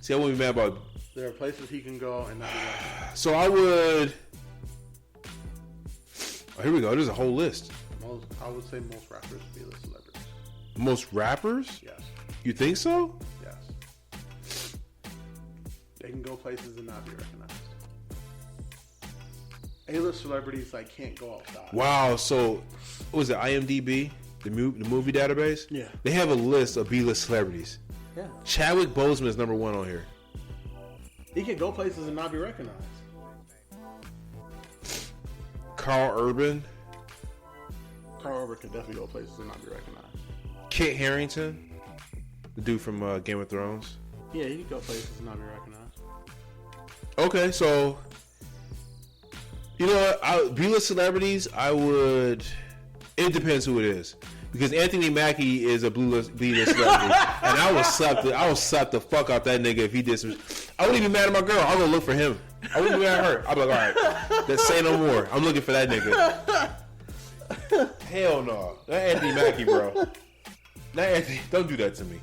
See, I wouldn't be mad about. There are places he can go and not be recognized. So I would. Oh, here we go. There's a whole list. I would say most rappers B-list celebrities. Most rappers? Yes. You think so? Yes. They can go places and not be recognized. A-list celebrities can't go outside. Wow. So, what was it? IMDb, the movie database. Yeah. They have a list of B-list celebrities. Yeah. Chadwick Boseman is number 1 on here. He can go places and not be recognized. Carl Urban, Carl Urban can definitely go places and not be recognized. Kit Harington, the dude from Game of Thrones. Yeah, he can go places and not be recognized. Okay, so you know what? B-list celebrities, I would. It depends who it is, because Anthony Mackie is a B-list celebrity, and I would slap the fuck out that nigga if he did some. I wouldn't even be mad at my girl. I'm gonna look for him. I wouldn't be mad at her. I'd be like, all right, let's say no more. I'm looking for that nigga. Hell no, that Anthony Mackie, bro. That Anthony, don't do that to me.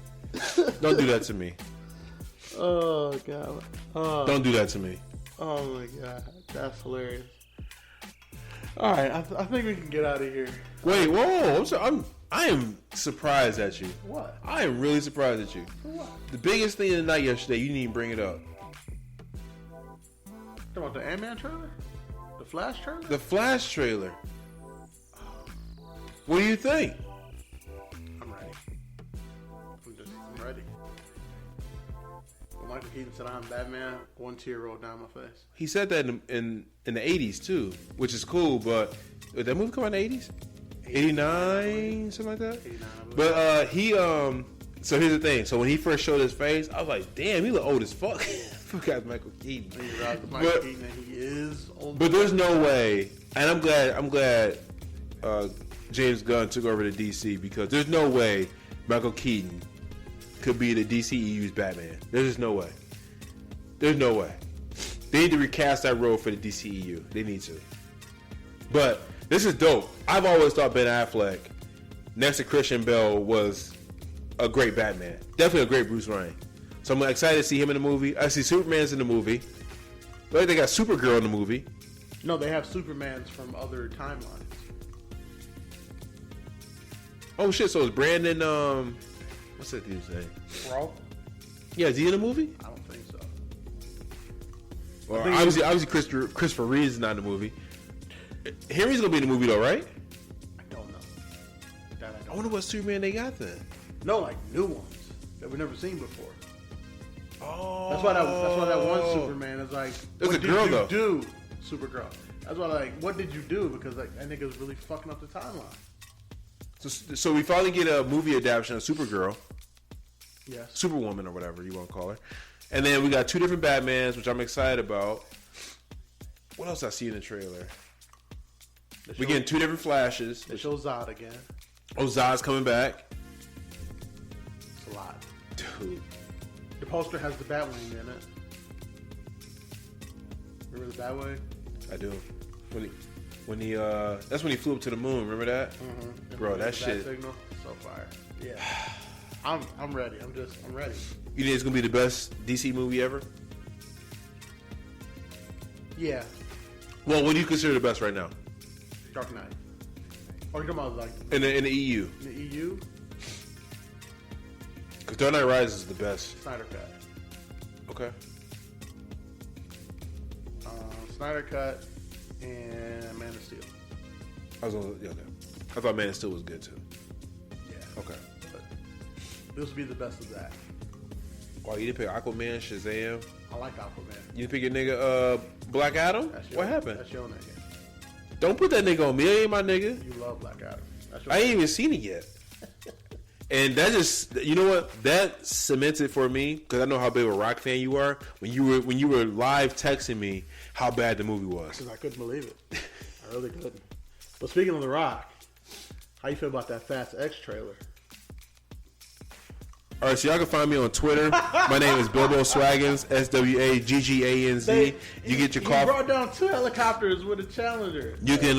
Don't do that to me. Oh god. Don't do that to me. Oh my god, that's hilarious. All right, I think we can get out of here. Wait, whoa! I'm sorry. I am surprised at you. What? I am really surprised at you. For what? The biggest thing of the night yesterday, you didn't even bring it up. Talking about the Ant-Man trailer? The Flash trailer? The Flash trailer. What do you think? I'm ready. I'm ready. When Michael Keaton said I'm Batman, one tear rolled down my face. He said that in the 80s too, which is cool, but did that movie come out in the 80s? 89, something like that? 89, I believe. But he so here's the thing. So when he first showed his face, I was like, damn, he look old as fuck. Forgot Michael Keaton. Michael Keaton, and he is old. But there's no way, and I'm glad James Gunn took over to DC, because there's no way Michael Keaton could be the DCEU's Batman. There's just no way. There's no way. They need to recast that role for the DCEU. They need to. But this is dope. I've always thought Ben Affleck, next to Christian Bale, was a great Batman. Definitely a great Bruce Wayne. So I'm excited to see him in the movie. I see Superman's in the movie. But they got Supergirl in the movie. No, they have Supermans from other timelines. Oh shit! So is Brandon? What's that dude's name? Bro? Yeah, is he in the movie? I don't think so. Well, obviously Christopher Reeve is not in the movie. Henry's gonna be in the movie though, right? I don't know. That I I wonder what Superman they got then. No, like new ones that we've never seen before. Oh, That's why that one Superman is like. There's what a girl, did you though. do, Supergirl? That's why what did you do? Because that nigga's really fucking up the timeline. So we finally get a movie adaptation of Supergirl, Yes. Superwoman, or whatever you want to call her, and then we got 2 different Batmans, which I'm excited about. What else I see in the trailer? We getting 2 different Flashes. They show Zod again. Oh, Zod's coming back, It's a lot. dude. The poster has the Batwing in it. Remember the Batwing? I do. When he that's when he flew up to the moon. Remember that? Mm-hmm. Bro, that shit. Signal, so fire. Yeah. I'm ready. I'm ready. You think it's gonna be the best DC movie ever? Yeah, Well, what do you consider the best right now Dark Knight. Or you talking about like in the EU? in the EU? Because Dark Knight Rises is the best. Snyder Cut. Okay. Snyder Cut and Man of Steel. Okay. I thought Man of Steel was good too. Yeah. Okay. But this would be the best of that. Wow, you didn't pick Aquaman, Shazam. I like Aquaman. You didn't pick your nigga Black Adam? What happened? That's your nigga. Don't put that nigga on me. He ain't my nigga. You love Black Adam. That's your I ain't even seen it yet. And that just, you know what? That cements it for me because I know how big of a rock fan you are. When you were live texting me how bad the movie was. Because I couldn't believe it. I really couldn't. But speaking of The Rock, how you feel about that Fast X trailer? All right, so y'all can find me on Twitter. My name is Bilbo Swaggins, SWAGGANZ. You get your You coffee. brought down 2 helicopters with a Challenger. You can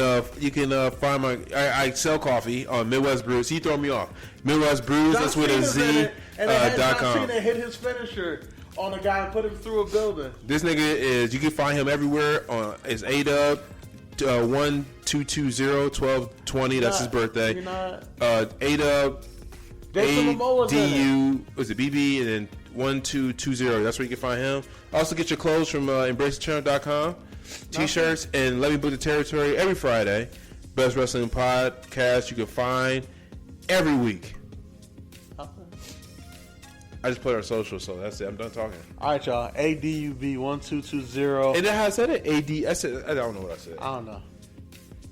find my. I sell coffee on Midwest Brews. He throw me off. Midwest Brews. That's with a Z. John .com. Cena hit his finisher on a guy and put him through a building. This nigga is. You can find him everywhere. It's ADub 1220-1220. That's his birthday. You're not. ADub. Jason Momoa's in it. ADU. Was it BB and then 1220? That's where you can find him. Also get your clothes from embracetheturnup.com. T-shirts and Let Me Book the Territory every Friday. Best wrestling podcast you can find every week. I just put our social, so that's it. I'm done talking. All right, y'all. ADUV1220. And then how I said it? AD. I said I don't know what I said. I don't know.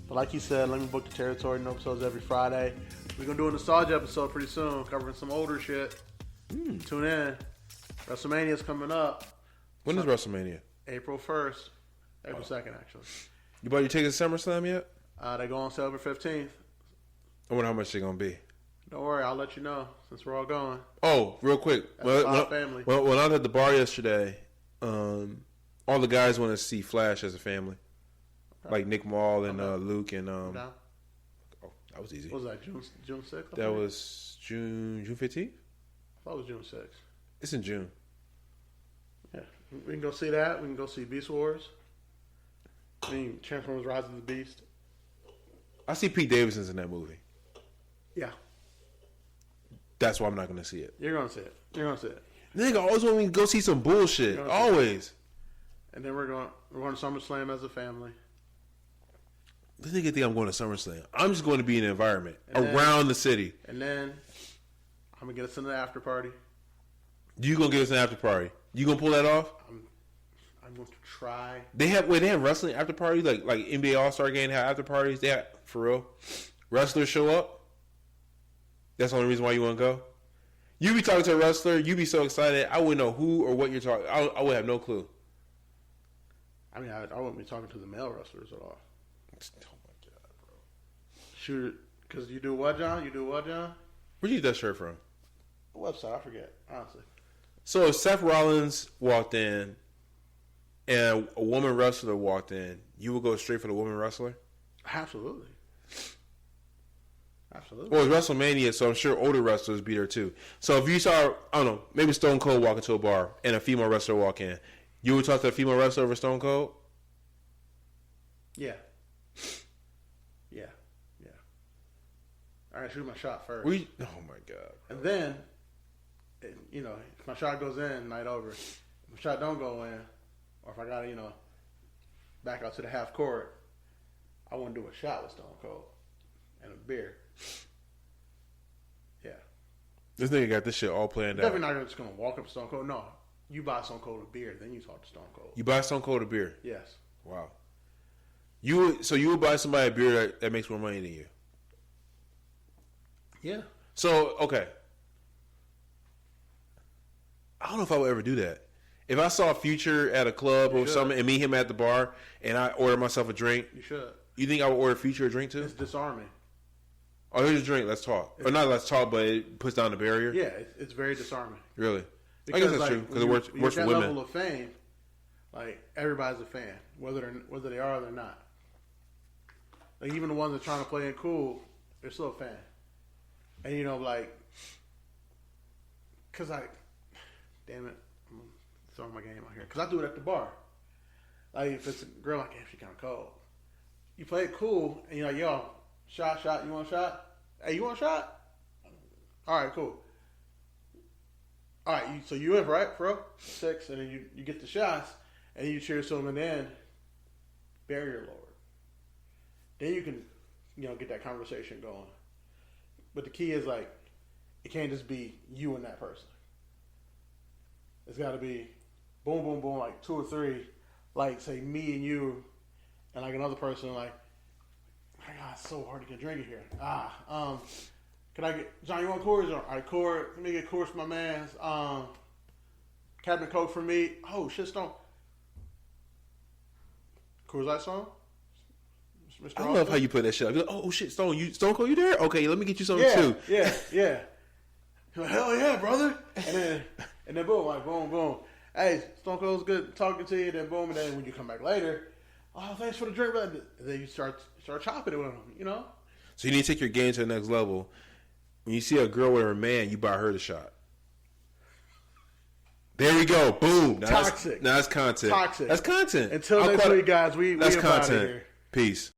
But like you said, Let Me Book the Territory. New episodes every Friday. We're going to do a nostalgia episode pretty soon, covering some older shit. Tune in. WrestleMania's coming up. When is WrestleMania? April 1st. April 2nd, actually. You bought your tickets to SummerSlam yet? They go on sale April 15th. I wonder how much they're gonna be. Don't worry, I'll let you know since we're all going. Oh, real quick. Family. When I was at the bar yesterday, all the guys want to see Flash as a family. Okay. Like Nick Maul and Luke and Oh, that was easy. What was that, June 6th? That was June 15th? I thought it was June 6th. It's in June. Yeah. We can go see that. We can go see Beast Wars. I mean, Transformers Rise of the Beast. I see Pete Davidson's in that movie. Yeah. That's why I'm not going to see it. You're going to see it. You're going to see it. Nigga always want me to go see some bullshit. Always. And then we're going to SummerSlam as a family. This nigga think I'm going to SummerSlam. I'm just going to be in the environment around the city. And then I'm going to get us in the after party. You going to get us an after party? You going to pull that off? I'm going to try. They have wrestling after parties like NBA All-Star Game have after parties. They have, for real. Wrestlers show up. That's the only reason why you want to go. You be talking to a wrestler, you be so excited. I wouldn't know who or what you're talking. I would have no clue. I mean, I wouldn't be talking to the male wrestlers at all. Oh my god, bro! Shoot, because you do what, John? You do what, John? Where'd you get that shirt from? The website, I forget, honestly. So if Seth Rollins walked in and a woman wrestler walked in, you would go straight for the woman wrestler? Absolutely. Absolutely. Well, it's WrestleMania, so I'm sure older wrestlers be there too. So if you saw, I don't know, maybe Stone Cold walk into a bar and a female wrestler walk in, you would talk to a female wrestler over Stone Cold? Yeah. Yeah. Yeah. All right, shoot my shot first. Oh my god. And then, if my shot goes in, night over. If my shot don't go in, or if I gotta, back out to the half court, I want to do a shot with Stone Cold and a beer. Yeah. This nigga got this shit all planned out. Definitely not just gonna walk up to Stone Cold. No, you buy Stone Cold a beer, then you talk to Stone Cold. You buy Stone Cold a beer? Yes. Wow. You would buy somebody a beer that makes more money than you? Yeah. So, okay. I don't know if I would ever do that. If I saw Future at a club or something and meet him at the bar and I order myself a drink. You should. You think I would order Future a drink too? It's disarming. Oh, here's a drink. Let's talk. Or not let's talk, but it puts down the barrier? Yeah, it's very disarming. Really? Because, I guess that's true because it works for that women. level of fame, like, everybody's a fan, whether they are or they're not. Like, even the ones that are trying to play it cool, they're still a fan. And, because damn it, I'm throwing my game out here. Because I do it at the bar. Like if it's a girl, like, damn, she kind of cold. You play it cool, and you're like, yo, shot, you want a shot? Hey, you want a shot? All right, cool. All right, so you in, right, bro? 6, and then you get the shots, and you cheers to them, and then barrier lowered. Then you can, get that conversation going. But the key is, like, it can't just be you and that person. It's got to be boom, boom, boom, like 2 or 3, like, say, me and you, and, like, another person, like, my God, it's so hard to get a drink in here. Can I get, John, you want Coors? All right, Coors. Let me get Coors for my man. Captain Coke for me. Oh, shit, Stone. Coors Light Stone? Mr. I love how you put that shit up. You're like, oh, shit, Stone Cold, you there? Okay, let me get you something, too. Yeah. You're like, hell yeah, brother. And then boom, like, boom, boom. Hey, Stone Cold's good talking to you. Then boom, and then when you come back later, oh, thanks for the drink, brother. And then you start chopping it with them, So you need to take your game to the next level. When you see a girl with her man, you buy her the shot. There we go. Boom. Toxic. That's content. Toxic. That's content. Until next week, guys, we that's up out of content. here. Peace.